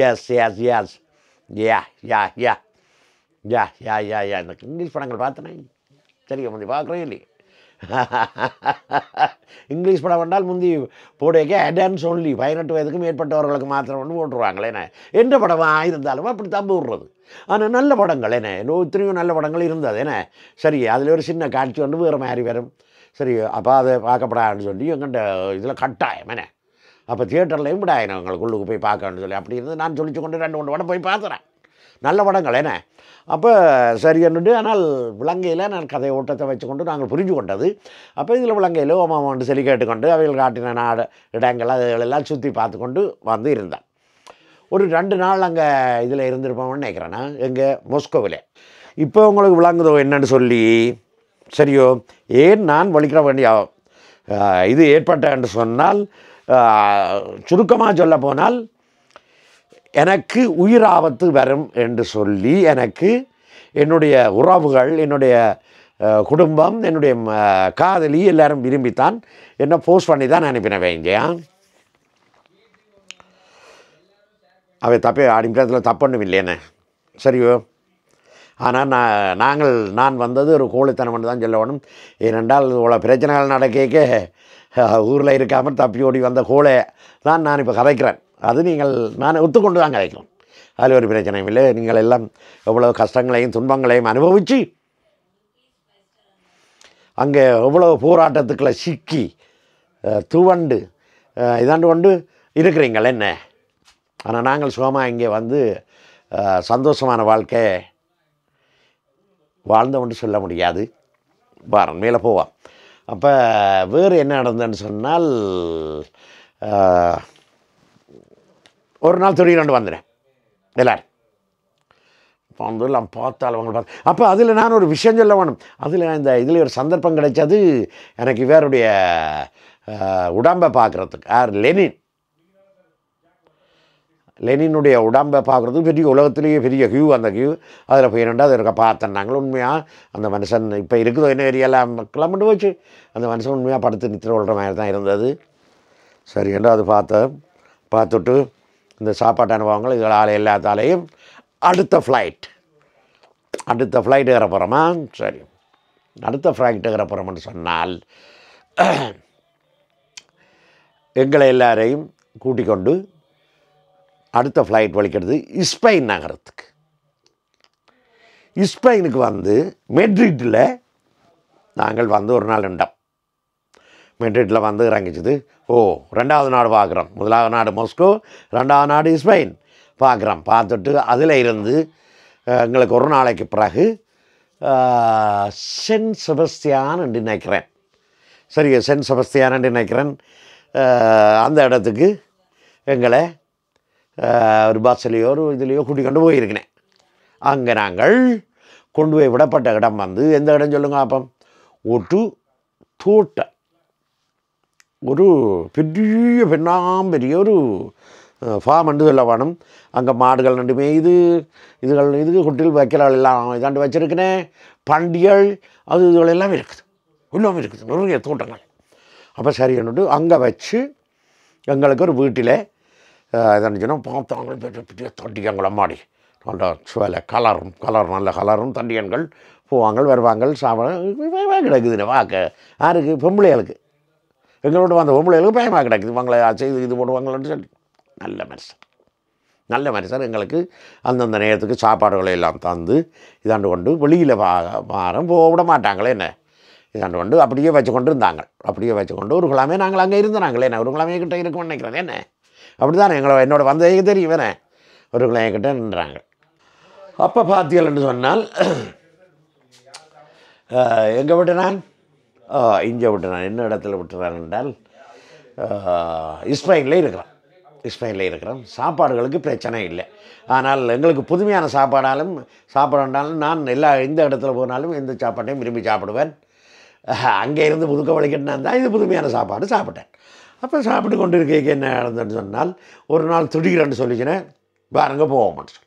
S1: எஸ் எஸ் எஸ் யா யா யா யா யா யா யா இந்த இங்கிலீஷ் படங்கள் பார்த்தனே. சரியா முந்தி பார்க்குறோம் இல்லையே, இங்கிலீஷ் படம் வந்தால் முந்தி போடையக்க அடான்ஸ் ஒன்லி 18 வயதுக்கு மேற்பட்டவர்களுக்கு மாத்திரம் ஒன்று போட்டுருவாங்களே. என்ன எந்த படமாக இருந்தாலும் அப்படி தம்பு விடுறது. ஆனால் நல்ல படங்கள் என்ன இத்தனையும் நல்ல படங்கள் இருந்தது என்ன. சரி அதில் ஒரு சின்ன காட்சி வந்து வேறு மாதிரி வரும். சரி அப்போ அதை பார்க்கப்படாதுன்னு சொல்லி எங்கள்கிட்ட இதில் கட்டாயம் என்ன. அப்போ தியேட்டர்லையும் விடாயின எங்களுக்கு உள்ளுக்கு போய் பார்க்கணுன்னு சொல்லி அப்படி இருந்து நான் சொல்லிச்சு கொண்டு 2-3 படம் போய் பார்த்துறேன், நல்ல படங்கள் என்ன. அப்போ சரி என்னட்டு ஆனால் விலங்கையில் நான் கதை ஓட்டத்தை வச்சுக்கொண்டு நாங்கள் புரிஞ்சு கொண்டது. அப்போ இதில் விலங்கையில் ஓமாமண்டு சொல்லி கேட்டுக்கொண்டு அவைகள் காட்டின நாடு இடங்கள் அதுகளெல்லாம் சுற்றி பார்த்து கொண்டு வந்து இருந்தேன். ஒரு 2 நாள் அங்கே இதில் இருந்திருப்போம்னு நினைக்கிறேன்னா எங்கள் மொஸ்கோவில். இப்போ உங்களுக்கு விளங்குதோ என்னன்னு சொல்லி. சரியோ, ஏன் நான் வலிக்கிற வேண்டிய இது ஏற்பட்டேன்னு சொன்னால், சுருக்கமாக சொல்ல போனால் எனக்கு உயிர் ஆபத்து வரும் என்று சொல்லி எனக்கு என்னுடைய உறவுகள், என்னுடைய குடும்பம், என்னுடைய காதலி எல்லாரும் விரும்பித்தான் என்ன போஸ்ட் பண்ணி தான் அனுப்பினவே. இங்கேயா அவை தப்பே அடிக்கிறதுல தப்பொன்றும் இல்லையேண்ணே. சரியோ, ஆனால் நான் வந்தது ஒரு கோழித்தனம் தான் சொல்ல வேணும். ஏனென்றால் இவ்வளோ பிரச்சனைகள் நடக்க ஊரில் இருக்காமல் தப்பி ஓடி வந்த கோழை தான் நான் இப்போ கதைக்கிறேன். அது நான் ஒத்துக்கொண்டு தான் கதைக்கிறேன், அதில் ஒரு பிரச்சனையும் இல்லை. நீங்கள் எல்லாம் எவ்வளோ கஷ்டங்களையும் துன்பங்களையும் அனுபவித்து அங்கே எவ்வளோ போராட்டத்துக்களை சிக்கி துவண்டு இதாண்டு கொண்டு இருக்கிறீங்கள் என்ன. ஆனால் நாங்கள் சுகமாக இங்கே வந்து சந்தோஷமான வாழ்க்கை வாழ்ந்தோன்னு சொல்ல முடியாது. வாரம் மேலே போவான். அப்போ வேறு என்ன நடந்ததுன்னு சொன்னால், ஒரு நாள் திடீரெண்டு வந்துடுறேன் எல்லோரும் இப்போ வந்து எல்லாம் பார்த்தால் அவங்க பார்த்து. அப்போ அதில் நான் ஒரு விஷயம் சொல்ல வேணும். இதில் ஒரு சந்தர்ப்பம் கிடைச்சது எனக்கு இவருடைய உடம்பை பார்க்குறதுக்கு. லெனினுடைய உடம்பை பார்க்குறதுக்கு பெரிய உலகத்திலேயே பெரிய கியூ. அந்த கியூ அதில் போய் 2வது இருக்க பார்த்தேன். நாங்கள் உண்மையாக அந்த மனுஷன் இப்போ இருக்குதோ என்ன ஏரியாலாம் கிளம்பிட்டு போச்சு. அந்த மனுஷன் உண்மையாக படுத்து நித்திர விடுற மாதிரி தான் இருந்தது. சரி என்று அது பார்த்துட்டு இந்த சாப்பாட்டு அனுபவங்கள் இதனால் எல்லாத்தாலேயும் அடுத்த ஃப்ளைட் ஏற போகிறோமா. சரி, அடுத்த ஃப்ளைட் ஏற போகிறோம்னு சொன்னால் எங்களை எல்லாரையும் கூட்டிக் கொண்டு அடுத்த ஃப்ளைட் வலிக்கிறது ஸ்பெயின் நகரத்துக்கு. ஸ்பெயினுக்கு வந்து மெட்ரிட்டில் நாங்கள் வந்து ஒரு நாள் இருந்தோம். மெட்ரிட்டில் வந்து இறங்கிச்சது. 2வது நாடு பார்க்குறோம். 1வது நாடு மொஸ்கோ, 2வது நாடு ஸ்பெயின் பார்க்குறோம். பார்த்துட்டு அதில் இருந்து எங்களுக்கு ஒரு நாளைக்கு பிறகு சென்ட் செபஸ்தியான் என்று நினைக்கிறேன். சரி, சென்ட் செபஸ்தியான் என்று நினைக்கிறேன். அந்த இடத்துக்கு எங்களை ஒரு பஸ்ஸிலையோ ஒரு இதுலேயோ கூட்டி கொண்டு போயிருக்கிறேன். அங்கே நாங்கள் கொண்டு போய் விடப்பட்ட இடம் வந்து எந்த இடம் சொல்லுங்க அப்போ, ஒரு தோட்டம். ஒரு பெரிய பெரிய ஒரு ஃபார்ம் என்று சொல்ல வேணும். அங்கே மாடுகள் ரெண்டு மேய்து இதுக்கு குட்டில் வைக்கிறாள் எல்லாம் இதாண்டு வச்சுருக்கிறேன். பண்டிகள் இதுகள் எல்லாம் இருக்குது, எல்லாமே இருக்குது, நிறைய தோட்டங்கள். அப்போ சரி என்னட்டு அங்கே வச்சு எங்களுக்கு ஒரு வீட்டில் இதாச்சுன்னா பார்த்தாங்க பெரிய தண்டியங்கள் அம்மாடி நல்ல சுவலை கலர் நல்ல கலரும் தண்டியன்கள் போவாங்க வருவாங்க சாப்பிட கிடக்குதுன்னு வாக்க யாருக்கு பொம்பளைகளுக்கு எங்களோட வந்த பொம்பளைகளுக்கு பயமாக கிடக்குது இவங்களை செய்து இது போடுவாங்களான்னு சொல்லி நல்ல மனுஷர் எங்களுக்கு அந்தந்த நேரத்துக்கு சாப்பாடுகளை எல்லாம் தந்து இதாண்டு கொண்டு வெளியில் வாரம் போக விட மாட்டாங்களே என்ன இதாண்டு கொண்டு அப்படியே வச்சு கொண்டு இருந்தாங்க. அப்படியே வச்சு கொண்டு ஒரு கிழமை நாங்கள் அங்கே இருந்தாங்களே என்ன ஒரு கிழமையை கிட்டே இருக்கும்னு நினைக்கிறேன். என்ன அப்படி தானே என்னோட வந்ததே தெரியும் வேணே ஒரு கிழமை கிட்டே நின்றாங்க. அப்போ பார்த்தீங்கன்னு சொன்னால் எங்கே விட்டுனான் இங்கே விட்டுனான். என்ன இடத்துல விட்டுறான் என்றால் ஸ்பெயினில் இருக்கிறான். சாப்பாடுகளுக்கு பிரச்சனை இல்லை. ஆனால் எங்களுக்கு புதுமையான சாப்பாடாலும் நான் எந்த இடத்துல போனாலும் எந்த சாப்பாட்டையும் விரும்பி சாப்பிடுவேன். அங்கே இருந்து புதுக்க வழிக்கிட்டு தான் இது புதுமையான சாப்பாடு சாப்பிட்டேன். அப்போ சாப்பிட்டு கொண்டு இருக்க என்ன நடந்ததுன்னு சொன்னால் ஒரு நாள் திடீரென்னு சொல்லிச்சினேன் பாருங்க போவோம்னு சொல்லி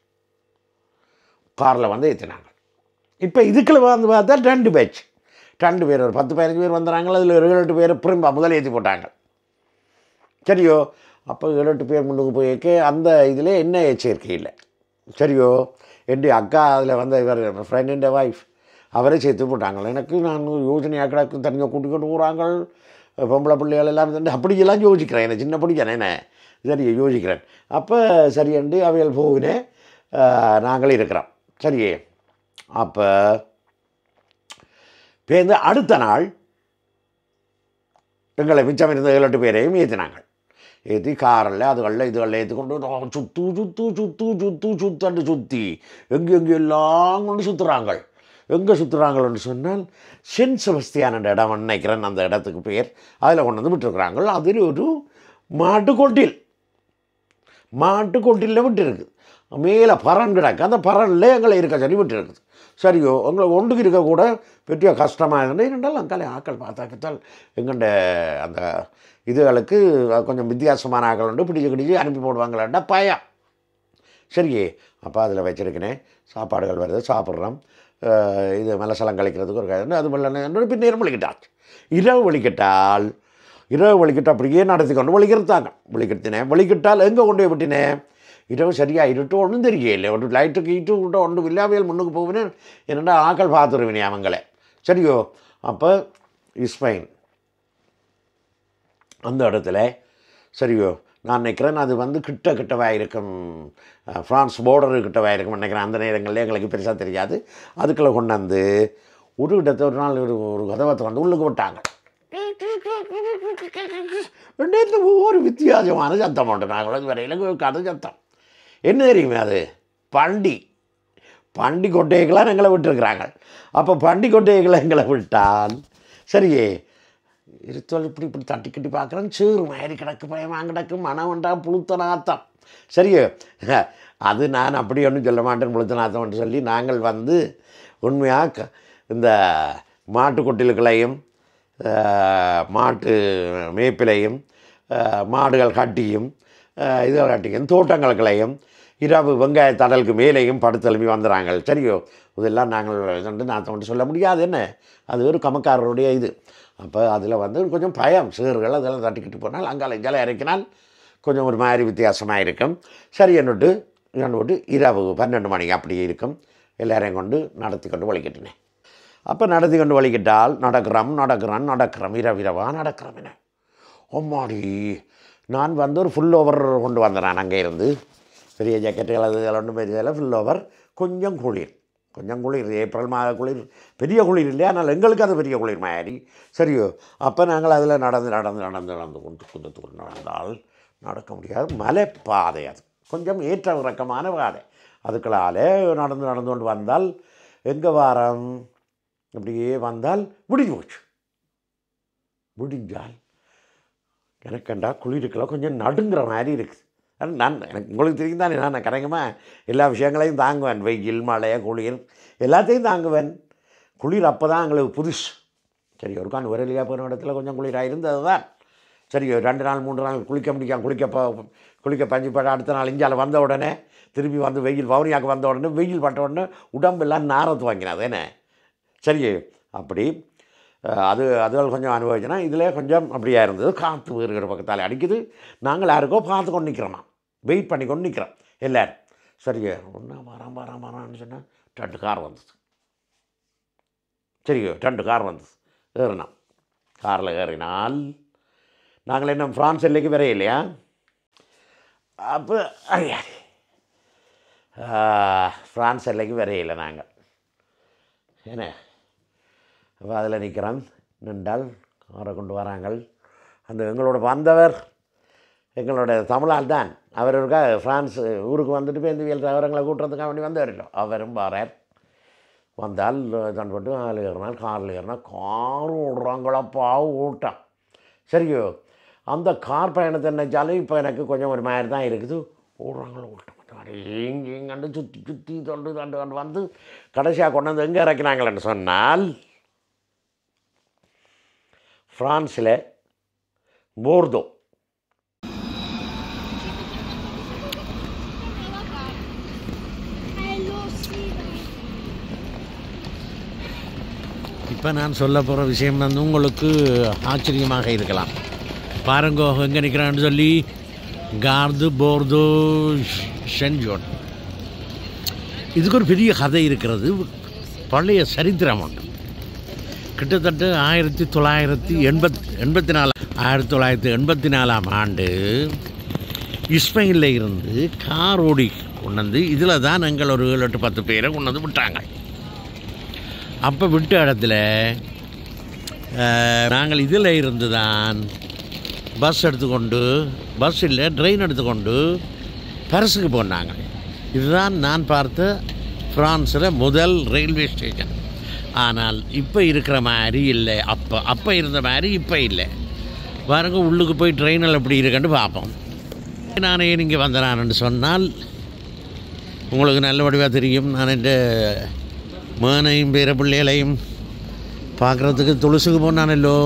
S1: காரில் வந்து ஏற்றினாங்க. இப்போ இதுக்குள்ள வந்து பார்த்தா 2 பேட்ச் 2 பேர் ஒரு 10-15 பேர் வந்துடுறாங்க. அதில் 7-8 பேர் முதல்ல ஏற்றி போட்டாங்க. சரியோ அப்போ 7-8 பேர் முன்னுக்கு போயிருக்க அந்த இதில் என்ன சேர்க்கை இல்லை. சரியோ என் அக்கா அதில் வந்த இவர் ஃப்ரெண்ட் ஒய்ஃப் அவரே சேர்த்து போட்டாங்க. எனக்கு நான் யோசனையாக கிடக்கு தனியாக கூட்டிக்கொண்டு போகிறாங்க பொம்பளை பிள்ளைகள் எல்லாம் அப்படியெல்லாம் யோசிக்கிறேன். என்ன சின்ன பிடிக்கிறேன் என்ன சரி யோசிக்கிறேன். அப்போ சரியண்டு அவைகள் போகினேன் நாங்களே இருக்கிறோம். சரியே அப்போ பேருந்து அடுத்த நாள் எங்களை மிச்சம் இருந்த 7-8 பேரையும் ஏற்றினாங்க. ஏற்றி காரில் இதுகளில் ஏற்றிக்கொண்டு சுற்றி எங்கெல்லாம் கொண்டு சுற்றுறாங்க. எங்கே சுற்றுறாங்கன்னு சொன்னால் சென்ட் செபஸ்தியான் என்ற இடம் நினைக்கிறேன் அந்த இடத்துக்கு பேர். அதில் கொண்டு வந்து விட்டுருக்குறாங்க. அதில் ஒரு மாட்டுக்கொட்டிலில் விட்டு இருக்குது. மேலே பறன் கிடக்கு. அந்த பறனில் எங்களை இருக்க சரி விட்டு இருக்குது. சரியோ உங்களை ஒன்றுக்கு இருக்கக்கூட பெரிய கஷ்டமாக இருந்தது. இரண்டாலும் அங்காலே ஆக்கள் பார்த்தாக்கத்தால் எங்கள்ட அந்த இதுகளுக்கு கொஞ்சம் வித்தியாசமான ஆக்கள் உண்டு பிடிச்சி அனுப்பி போடுவாங்களாண்டா பயம். சரியே அப்போ அதில் வச்சுருக்கினேன். சாப்பாடுகள் வருது சாப்பிட்றோம். இது மலசலம் கழிக்கிறதுக்கு ஒரு காரணம் அது வெள்ள பின்னேரம் வலிக்கிட்டாச்சு. இரவு வலிக்கிட்டு அப்படியே நடத்தி கொண்டு வலிக்கிறதாங்க. வலிக்கிட்டால் எங்கே கொண்டு போய் விட்டினேன். இரவு சரியாக இருட்டு ஒன்றும் தெரியல. ஒரு லைட்டுக்கு விட்ட ஒன்றும் இல்லாமையில் முன்னுக்கு போவினேன். என்னென்னா ஆக்கள் பார்த்துருவினே அவங்களே. சரியோ அப்போ ஸ்பெயின் அந்த இடத்துல சரியோ நான் நினைக்கிறேன் அது வந்து கிட்டவாக இருக்கும். ஃப்ரான்ஸ் பார்டரு கிட்டவாக இருக்கும் நினைக்கிறேன். அந்த நேரங்களில் எங்களுக்கு பெருசாக தெரியாது. அதுக்குள்ளே கொண்டாந்து ஒரு இடத்த ஒரு நாள் ஒரு கதவத்தை வந்து உள்ளுக்கு விட்டாங்க. ஒரு வித்தியாசமான சத்தம் உண்டு. நாங்கள் வரையில் கதை சத்தம் என்ன தெரியுமே அது பண்டி கொட்டைகளாக எங்களை விட்டுருக்குறாங்க. அப்போ பண்டி கொட்டைகளை எங்களை விட்டால் சரியே இருத்தோல் இப்படி தட்டி கட்டி பார்க்குறேன். சேறு மாதிரி கிடக்கு பயமாக கிடக்கு மனம் வேண்டா புளுத்த நாத்தம். சரியோ அது நான் அப்படி ஒன்றும் சொல்ல மாட்டேன் புளுத்த நாத்தம்னு சொல்லி நாங்கள் வந்து உண்மையாக இந்த மாட்டு கொட்டில்களையும் மாட்டு மேய்ப்பிலையும் மாடுகள் கட்டியும் இதுகள் கட்டியும் தோட்டங்களுக்களையும் இரவு வெங்காய தடலுக்கு மேலேயும் படுத்தெலும்பி வந்துடுறாங்க. சரியோ இதெல்லாம் நாங்கள் நாத்தம் சொல்ல முடியாது. என்ன அது ஒரு கமக்காரருடைய இது. அப்போ அதில் வந்து கொஞ்சம் பயம் சேறுகள் அதெல்லாம் தட்டிக்கிட்டு போனால் அங்கால இங்கால இறக்கினால் கொஞ்சம் ஒரு மாதிரி வித்தியாசமாக இருக்கும். சரி என்னோட்டு இரவு 12 மணிக்கு அப்படியே இருக்கும். எல்லாரையும் கொண்டு நடத்தி கொண்டு வலிக்கிட்டினேன். அப்போ நடத்தி கொண்டு வலிக்கிட்டால் நடக்கிறோம் இரவாக நடக்கிறோம். என்ன அம்மாடி நான் வந்து ஒரு ஃபுல் ஓவர் கொண்டு வந்தேன். நான் அங்கே இருந்து பெரிய ஜாக்கெட்டுகள் அது ஒன்றும் பெரியதில்லை. ஃபுல் ஓவர் கொஞ்சம் குளிர் ஏப்ரல் மாத குளிர் பெரிய குளிர் இல்லையா. ஆனால் எங்களுக்கு அது பெரிய குளிர் மாதிரி. சரியோ அப்போ நாங்கள் அதில் நடந்து கொண்டு நடந்தால் நடக்க முடியாது. மலைப்பாதை அது கொஞ்சம் ஏற்ற இறக்கமான பாதை. அதுக்களால் நடந்து கொண்டு வந்தால் எங்கே வாரம் அப்படியே வந்தால் முடிஞ்சு போச்சு. முடிஞ்சால் எனக்குண்டா குளிருக்கெல்லாம் கொஞ்சம் நடுங்கிற மாதிரி இருக்குது. எனக்கு உங்களுக்கு தெரியும் தானே நான் கரைங்கமாக எல்லா விஷயங்களையும் தாங்குவேன். வெயில் மழை குளிர் எல்லாத்தையும் தாங்குவேன். குளிர் அப்போ தான் எங்களுக்கு புதுசு. சரி ஒருக்கான் உரலியாக போகிற இடத்துல கொஞ்சம் குளிராக இருந்தது தான். சரி 2 நாள் 3 நாள் குளிக்க முடியாமல் குளிக்க பஞ்சு பட அடுத்த நாள் இஞ்சால் வந்த உடனே திரும்பி வந்து வெயில் வவுனியாவுக்கு வந்த உடனே வெயில் பட்ட உடனே உடம்பெல்லாம் நாரத்து வாங்கினது என்ன சரி அப்படி அதுகள் கொஞ்சம் அனுபவிச்சுனா இதில் கொஞ்சம் அப்படியா இருந்தது. காற்று வேறுகிற பக்கத்தால் அடிக்குது. நாங்கள் யாருக்கோ பார்த்து கொண்டு நிற்கிறோம், வெயிட் பண்ணி கொண்டு நிற்கிறோம் எல்லோரும். சரி ஒன்றா வரான்னு சொன்னால் 2 கார் வந்தது. சரி 2 கார் வந்தது. ஏறினோம். காரில் ஏறினால் நாங்கள் என்ன ஃப்ரான்ஸ் எல்லைக்கு வரைய இல்லையா. அப்போ ஃப்ரான்ஸ் எல்லைக்கு வரையில்லை நாங்கள் என்ன. அப்போ அதில் நிற்கிறோம். நின்றால் காரை கொண்டு வராங்கள். அந்த எங்களோட வந்தவர் எங்களோட தமிழால் தான். அவர் இருக்கா ஃப்ரான்ஸ் ஊருக்கு வந்துட்டு போய் இந்த விவரங்களை கூட்டுறதுக்காக வேண்டி வந்தவர். அவரும் வரார். வந்தால் தான் போட்டு அதில் ஏறினால் காரில் ஏறினால் காரும் விடுறாங்களப்பா ஓட்டம். சரியோ அந்த கார் பயணத்தை நினைச்சாலும் இப்போ எனக்கு கொஞ்சம் ஒரு மாதிரி தான் இருக்குது. ஓடுறாங்களோ ஓட்டம் இங்கேங்கண்டு சுற்றி தொண்டு வந்து கடைசியாக கொண்டு வந்து எங்கே இறக்கினாங்களேன்னு சொன்னால் ஃப்ரான்ஸில் போர்தோ. இப்போ நான் சொல்ல போகிற விஷயம் வந்து உங்களுக்கு ஆச்சரியமாக இருக்கலாம். பாருங்கோ எங்கே நிற்கிறான்னு சொல்லி கார்து போர்தோ சென்ஜோன். இதுக்கு ஒரு பெரிய கதை இருக்கிறது. பழைய சரித்திரம் உண்டு. கிட்டத்தட்ட 1984 ஆண்டு இஸ்பெயினில் இருந்து கார் ஓடி கொண்டு வந்து இதில் தான் எங்கள் ஒரு 7-10 பேரை கொண்டு வந்து விட்டாங்க. அப்போ விட்ட இடத்துல நாங்கள் இதில் இருந்து தான் பஸ் இல்லை ட்ரெயின் எடுத்துக்கொண்டு பாரிஸுக்கு போனாங்க. இதுதான் நான் பார்த்த ஃப்ரான்ஸில் முதல் ரயில்வே ஸ்டேஷன். ஆனால் இப்போ இருக்கிற மாதிரி இல்லை. அப்போ இருந்த மாதிரி இப்போ இல்லை. பாருங்க உள்ளுக்கு போய் ட்ரெயினில் எப்படி இருக்குன்னு பார்ப்போம். நான் ஏன் இங்கே வந்தேனான்னு சொன்னால் உங்களுக்கு நல்ல வடிவாக தெரியும். நான் இந்த மேனையும் பேர பிள்ளைகளையும் பார்க்குறதுக்கு துளசுக்கு போனானல்லோ.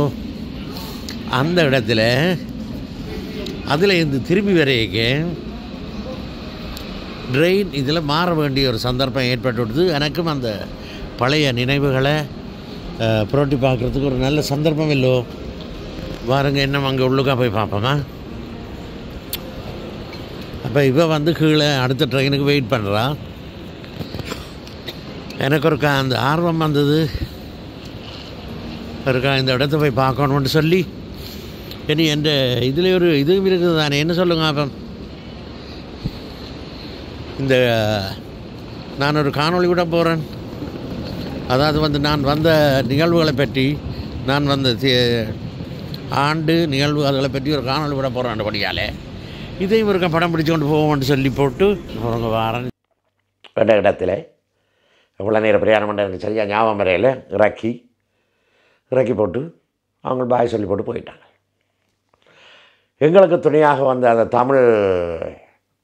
S1: அந்த இடத்துல அதில் இருந்து திரும்பி வரைக்க ட்ரெயின் இதில் மாற வேண்டிய ஒரு சந்தர்ப்பம் ஏற்பட்டுவிடுது. எனக்கும் அந்த பழைய நினைவுகளை புரட்டி பார்க்குறதுக்கு ஒரு நல்ல சந்தர்ப்பம் இல்லோ. வாருங்க இன்னும் அங்கே உள்ளுக்கா போய் பார்ப்போமா. அப்போ இவ வந்து கீழே அடுத்த ட்ரெயினுக்கு வெயிட் பண்ணுறா. எனக்கு ஒருக்கா அந்த ஆர்வம் வந்தது. இருக்கா இந்த இடத்த போய் பார்க்கணும்னு சொல்லி இனி என்ற இதில் ஒரு இதுவும் இருக்குது தானே. என்ன சொல்லுங்க. அப்போ இந்த நான் ஒரு காணொளி விட போகிறேன். அதாவது வந்து நான் வந்த நிகழ்வுகளை பற்றி, நான் வந்த ஆண்டு நிகழ்வு அதுகளை பற்றி ஒரு காணொளி விட போகிறேன். படியால் இதையும் ஒரு படம் பிடிச்சு கொண்டு போவோம்னு சொல்லி போட்டு அவங்க வாரன் வேண்ட இடத்துல எவ்வளோ நேரம் பிரயாணம் பண்ண எனக்கு சரியாக ஞாபகம் வரையில் இறக்கி போட்டு அவங்க பாய் சொல்லி போட்டு போயிட்டாங்க. எங்களுக்கு துணையாக வந்த அந்த தமிழ்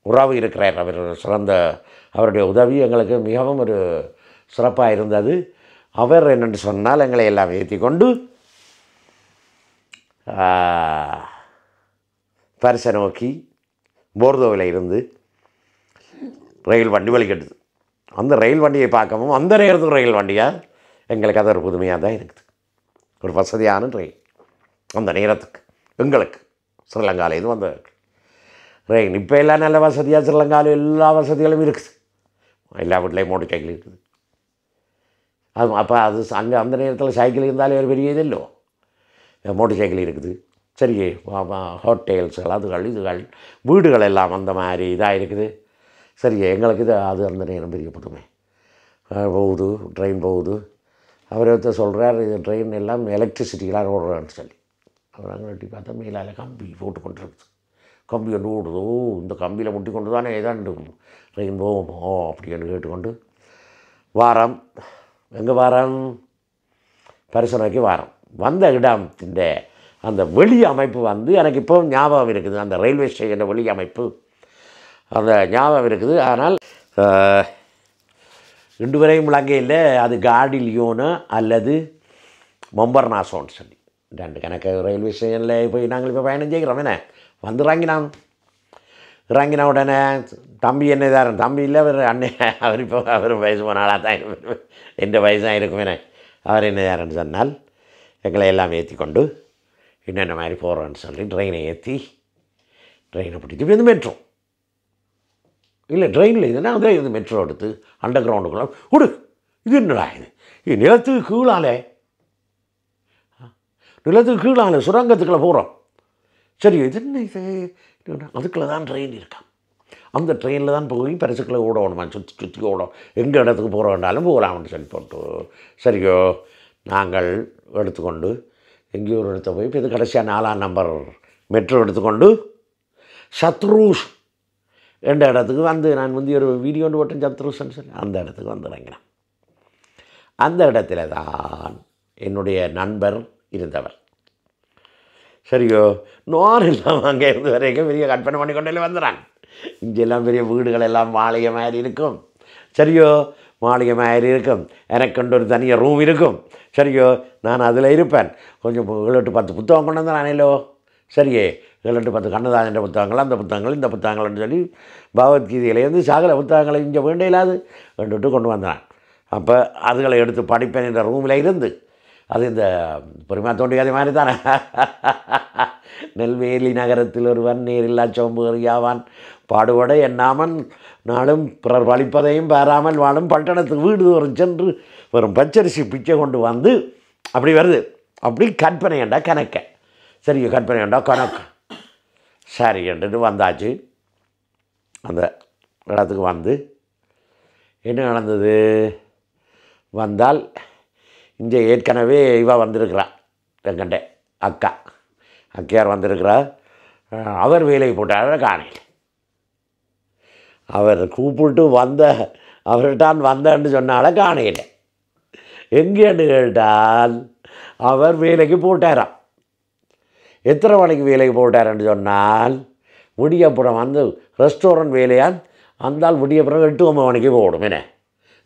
S1: உறவு இருக்கிறார். அவர் சிறந்த அவருடைய உதவி எங்களுக்கு மிகவும் ஒரு சிறப்பாக இருந்தது. அவர் என்னென்று சொன்னால் எங்களை எல்லாம் ஏற்றி கொண்டு பாரிஸை நோக்கி போர்தோவில் இருந்து ரயில் வண்டி வழிகட்டுது. அந்த ரயில் வண்டியை பார்க்கவும் அந்த நேரத்துக்கு ரயில் வண்டியாக எங்களுக்கு அது ஒரு புதுமையாக தான் இருக்குது. ஒரு வசதியான ட்ரெயின் அந்த நேரத்துக்கு எங்களுக்கு ஸ்ரீலங்காவில் இது வந்த ட்ரெயின். இப்போ எல்லாம் நல்ல வசதியாக ஸ்ரீலங்காவில் எல்லா வசதிகளும் இருக்குது. எல்லா வீட்லேயும் மோட்டர் சைக்கிள் இருக்குது. அது அப்போ அது அங்கே அந்த நேரத்தில் சைக்கிள் இருந்தாலே ஒரு பெரிய இது இல்லோ. மோட்டர் சைக்கிள் இருக்குது. சரி ஹோட்டல்ஸ்கள் அதுகள் இதுகள் வீடுகள் எல்லாம் அந்த மாதிரி இதாக இருக்குது. சரி எங்களுக்கு இது அது அந்த நேரம் பெரிய புதுமை. போகுது ட்ரெயின் போகுது. அவர் ஒருத்தர் சொல்கிறார் இது ட்ரெயின் எல்லாம் எலக்ட்ரிசிட்டிகளாக ஓடுறான்னு சொல்லி. அவர் அங்கே வெட்டி பார்த்தா மேலால் கம்பி போட்டு கொண்டு இருக்குது. கம்பி ஒன்று ஓடுதோ இந்த கம்பியில் முட்டி கொண்டு தானே ஏதாண்டு ட்ரெயின் போவோமோ அப்படின்னு கேட்டுக்கொண்டு வாரம் எங்கே வாரம் பரிசோதனைக்கு வாரம் வந்த இடத்தின் அந்த வெளி அமைப்பு வந்து எனக்கு இப்போ ஞாபகம் இருக்குது. அந்த ரயில்வே ஸ்டேஷன் வெளி அமைப்பு அந்த ஞாபகம் இருக்குது. ஆனால் இன்று வரையும் விளங்கையில் அது கார்டிலியோனோ அல்லது மொம்பர்நாசோன்னு சொல்லி 2 கணக்கு ரயில்வே ஸ்டேஷனில் போய் நாங்கள் இப்போ பயணம் செய்கிறோம். என்ன வந்து இறங்கின உடனே தம்பி என்ன இதாரன் தம்பி இல்லை அவர் அண்ணன், அவர் இப்போ அவர் வயசு போனாலாக தான் இருக்கும், எந்த வயசாக இருக்கும். என்ன அவர் என்ன யாருன்னு சொன்னால் எங்களை எல்லாம் ஏற்றி கொண்டு என்னென்ன மாதிரி போகிறோன்னு சொல்லி ட்ரெயினை ஏற்றி ட்ரெயினை பிடிச்சி இப்போ மெட்ரோ இல்லை ட்ரெயினில் இதுனா அதே இது மெட்ரோ எடுத்து அண்டர் கிரவுண்டுக்குள்ள இது என்னடா இது நிலத்துக்கு கீழாலே சுரங்கத்துக்குள்ளே போகிறோம். சரி இது என்ன இது, அதுக்குள்ளே தான் ட்ரெயின் இருக்கான். அந்த ட்ரெயினில் தான் போய் பரிசுக்குள்ளே ஓடணுமா, சுற்றி ஓடும், எங்கே இடத்துக்கு போகிற வேண்டாலும் போகலாம்னு சொல்லி போட்டு சரியோ நாங்கள் எடுத்துக்கொண்டு எங்கேயோ ஒரு இடத்த போய் இப்போ இது கடைசியாக 4ஆம் நம்பர் மெட்ரோ எடுத்துக்கொண்டு சத்ரூஸ் என்ற இடத்துக்கு வந்து நான் வந்து ஒரு வீடியோ ஒன்று போட்டேன், சத்ரூஸ்ன்னு சொல்லி அந்த இடத்துக்கு வந்து இறங்கினேன். அந்த இடத்துல தான் என்னுடைய நண்பர் இருந்தவர். சரியோ நோர் இல்லாமல் அங்கே இருந்து வரைக்கும் பெரிய கற்பனை பண்ணி கொண்டே வந்துடுறாங்க. இங்கெல்லாம் பெரிய வீடுகள் எல்லாம் மாளிகை மாதிரி இருக்கும். சரியோ மாளிகை மாதிரி இருக்கும், எனக்கு ஒரு தனியாக ரூம் இருக்கும். சரியோ நான் அதில் இருப்பேன். கொஞ்சம் 7-10 புத்தகம் கொண்டு வந்து நானேலோ சரியே 7-10 கண்ணதாசன் புத்தகங்கள், அந்த புத்தகங்கள், இந்த புத்தகங்கள்னு சொல்லி பகவத்கீதையிலேருந்து சகல புத்தகங்களை இங்கே வேண்ட இல்லாது வேண்டுட்டு கொண்டு வந்தான். அப்போ அதுகளை எடுத்து படிப்பேன் என்ற ரூமில் இருந்து அது இந்த பெருமா தோண்டி கதை மாதிரி தானே. நெல்வேலி நகரத்தில் ஒருவன் நீரில்லா சோம்பு அறியாவான் பாடுபட எண்ணாமன் நாளும் பிறர் பழிப்பதையும் பாராமல் வாழும் பட்டணத்துக்கு வீடு தோறும் சென்று வரும் பச்சரிசி பிச்சை கொண்டு வந்து அப்படி வருது. அப்படி கற்பனை ஏண்டா கணக்க சரி கற்பனை ஏண்டா கணக்கு சரி என்றுட்டு வந்தாச்சு. அந்த இடத்துக்கு வந்து என்ன நடந்தது வந்தால் இங்கே ஏற்கனவே இவ வந்திருக்கிறா, எங்கண்ட அக்கையார் வந்திருக்கிறா. அவர் வேலைக்கு போட்டார் காணையில். அவர் கூப்பிட்டு அவர்கிட்டான் வந்தேன்னு சொன்னால காணையில். எங்கேன்னு கேட்டால் அவர் வேலைக்கு போட்டாராம். எத்தனை மணிக்கு வேலைக்கு போட்டார்ன்னு சொன்னால் விடியப்புறம் வந்து ரெஸ்டாரண்ட் வேலையால் அந்தால் விடியப்புறம் 8-9 மணிக்கு போகணும். என்ன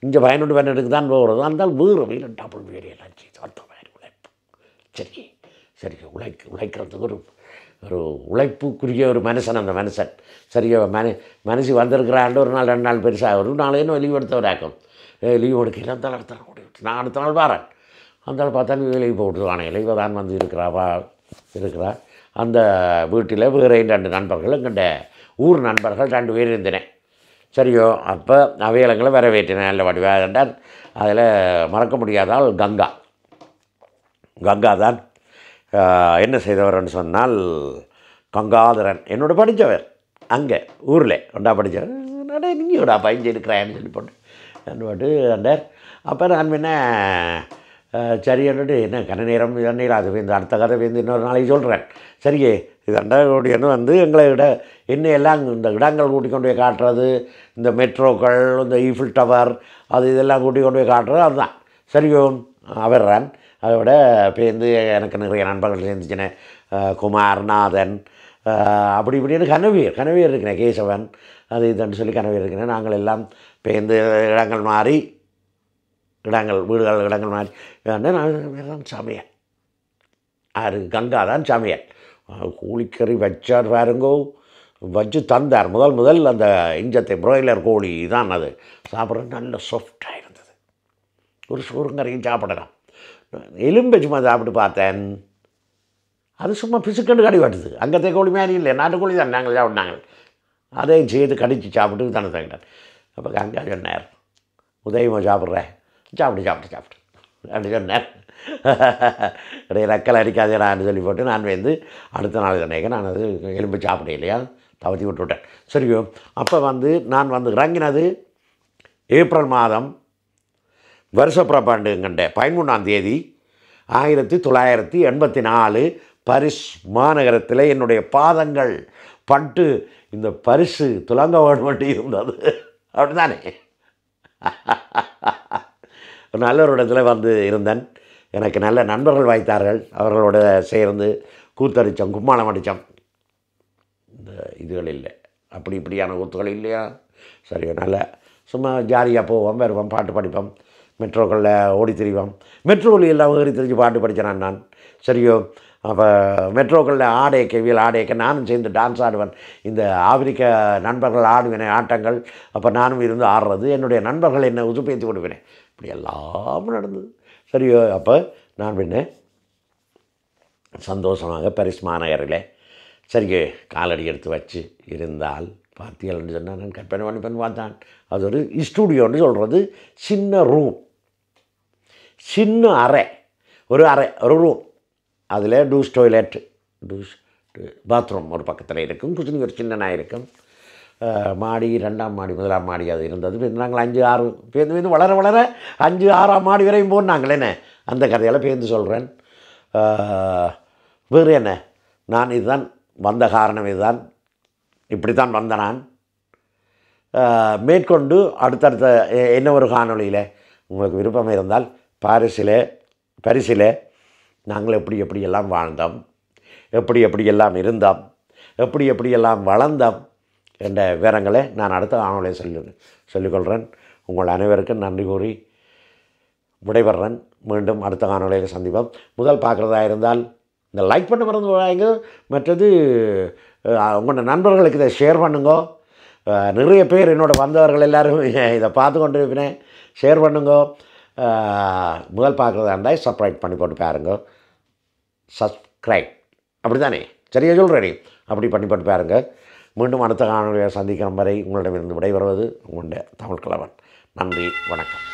S1: இங்கே 11-12க்கு தான் போகிறது. அந்தால் வேறு வேலை டபுள் வேலையெல்லாம் செய்து அந்த மாதிரி உழைப்பு. சரி உழைக்கிறதுக்கு ஒரு உழைப்புக்குரிய ஒரு மனுஷன் அந்த மனுஷன். சரியா மனசு வந்திருக்கிறாண்டு ஒரு நாள் 2 நாள் பெருசாக ஒரு 4 தினம் லீவ் எடுத்தவராக்கும். லீவ் எடுக்கல அந்த இடத்துல நான் அடுத்த நாள் வரேன். அந்த நாள் பார்த்தா வேலைக்கு போட்டுருவானே இவ தான் வந்து இருக்கிறா. அந்த வீட்டில் வேறு 2 நண்பர்கள் எங்கள்ட ஊர் நண்பர்கள் 2 பேர் இருந்தேன். சரியோ அப்போ அவையலங்களை வரவேற்றினேன். நல்ல வடிவாண்டார். அதில் மறக்க முடியாதால் கங்கா தான் என்ன செய்தவர்னு சொன்னால் கங்காதரன் என்னோட படித்தவர் அங்கே ஊரில் ஒன்றா படித்தவர். நடை நீங்கடா பையன் இருக்கிறான்னு சொல்லி போட்டு அண்டார். அப்போ நான் முன்ன சரி என்னட்டு என்ன கன நேரம் இதண்ணீர் அது இந்த அடுத்த கதை வந்து இன்னொரு நாளைக்கு சொல்கிறேன். சரியே இது அண்டாடியன்னு வந்து எங்களை என்ன எல்லாம் இந்த இடங்கள் கூட்டி கொண்டு போய் காட்டுறது, இந்த மெட்ரோக்கள், இந்த ஈஃபில் டவர் அது இதெல்லாம் கூட்டி கொண்டு போய் காட்டுறது அதுதான். சரியோ அவர் தான் அதோட பேருந்து எனக்கு நிறைய நண்பர்கள் சேர்ந்துச்சினேன். குமார்நாதன் அப்படி இப்படின்னு கனவியர் இருக்கிறேன். கேசவன் அது இதுன்னு சொல்லி கனவியர் இருக்கிறேன். நாங்கள் எல்லாம் பேருந்து இடங்கள் மாறி இடங்கள் மாறி நான் சமையல் கங்கா தான் சமையல் கோழிக்கறி வச்சார் பாருங்கோ, வச்சு தந்தார். முதல் அந்த இஞ்சத்தை பிராய்லர் கோழி தான் அது சாப்பிட்றது நல்ல சாஃப்டாக இருந்தது. ஒரு சோறுங்கரையும் சாப்பிடலாம். எலும்பை சும்மா சாப்பிட்டு பார்த்தேன், அது சும்மா பிசுக்கண்டு கடி வாட்டுது. அங்கத்தை கோழி மாதிரி இல்லை, நாட்டுக்கோழி தான் நாங்கள் சாப்பிட்டாங்க. அதையும் செய்து கடித்து சாப்பிட்டு தானே தங்கிட்டேன். அப்போ கங்கா சொன்னார், உதயமாக சாப்பிட்றேன், சாப்பிட்டு அப்படி சொன்னார். இடையே ரக்கல் அடிக்காதேடான்னு சொல்லி போட்டு நான் வந்து அடுத்த நாள் தண்டைக்கு நான் அது எலும்பு சாப்பிட இல்லையா தவத்தி விட்டுவிட்டேன். சரியோ அப்போ வந்து நான் வந்து இறங்கினது ஏப்ரல் மாதம் வருஷப்பிறப்பாண்டுங்கண்ட 13ஆம் தேதி 1984 பாரிஸ் மாநகரத்தில் என்னுடைய பாதங்கள் பட்டு இந்த பரிசு துலங்க வேண்டுமென்று இருந்தது. அப்படி தானே நல்ல ஒரு இடத்துல வந்து இருந்தேன். எனக்கு நல்ல நண்பர்கள் வாய்த்தார்கள். அவர்களோட சேர்ந்து கூத்தடித்தோம், கும்மாளம் அடித்தோம். இந்த இதுகள் இல்லை, இப்படியான கூத்துகள் இல்லையா. சரியோ நல்ல சும்மா ஜாலியாக போவோம், வருவோம், பாட்டு படிப்போம், மெட்ரோக்களில் ஓடி திரிவோம். மெட்ரோவில் எல்லாம் ஏறி திரிஞ்சு பாட்டு படித்தேன் நான். சரியோ, அப்போ மெட்ரோக்களில் ஆடையக்க நானும் சேர்ந்து டான்ஸ் ஆடுவேன். இந்த ஆப்பிரிக்க நண்பர்கள் ஆடுவேனே ஆட்டங்கள், அப்போ நானும் இருந்து ஆடுறது, என்னுடைய நண்பர்கள் என்னை உசுப்பேற்றி விடுவேனே, இப்படி எல்லாம் நடந்தது. சரியோ, அப்போ நான் பின்ன சந்தோஷமாக பாரிஸ் மாநகரில் சரிங்க காலடி எடுத்து வச்சு இருந்தால் பார்த்தீங்கன்னு சொன்னால் நான் கற்பனை பண்ணி பார்த்தான். அது ஒரு ஸ்டூடியோன்னு சொல்கிறது, சின்ன ரூம், சின்ன ஒரு ரூம், அதில் டாய்லெட், பாத்ரூம் ஒரு பக்கத்தில் இருக்கும், குச்சினி ஒரு சின்னனாக இருக்கும். மாடி 2ஆம் மாடி 1ஆம் மாடி அது இருந்தது. நாங்கள் 5 6 பேருந்து வளர 5 6ஆம் மாடி வரையும் போனாங்களே என்ன, அந்த கதையால் பேருந்து சொல்கிறேன். வேறு என்ன, நான் இதுதான் வந்த காரணம், இதுதான் இப்படித்தான் வந்த நான். மேற்கொண்டு அடுத்தடுத்த என்ன ஒரு காணொளியில் உங்களுக்கு விருப்பம் இருந்தால் பரிசில் நாங்கள் எப்படியெல்லாம் வாழ்ந்தோம், எப்படியெல்லாம் இருந்தோம், எப்படியெல்லாம் வளர்ந்தோம் என்ற விவரங்களை நான் அடுத்த காணொளியை சொல்லிக்கொள்கிறேன். உங்கள் அனைவருக்கும் நன்றி கூறி விடைபெறேன். மீண்டும் அடுத்த காணொளியில் சந்திப்போம். முதல் பார்க்குறதா இருந்தால் இந்த லைக் பண்ண மறந்து போகாதீங்க. மற்றது உங்களோட நண்பர்களுக்கு இதை ஷேர் பண்ணுங்க. நிறைய பேர் என்னோடய வந்தவர்கள் எல்லோரும் இதை பார்த்து கொண்டு இருப்பேன். ஷேர் பண்ணுங்க. முதல் பார்க்குறதா இருந்தால் சப்ஸ்கிரைப் பண்ணி போட்டு பாருங்க. சப்ஸ்கிரைப் அப்படி தானே, சரியாக சொல்கிறேன், அப்படி பண்ணி போட்டு பாருங்க. மீண்டும் அடுத்த காணொலியை சந்திக்கிற வரை உங்களிடமிருந்து விடைபெறுவது உங்களுடைய தமிழ் கிழவன். நன்றி, வணக்கம்.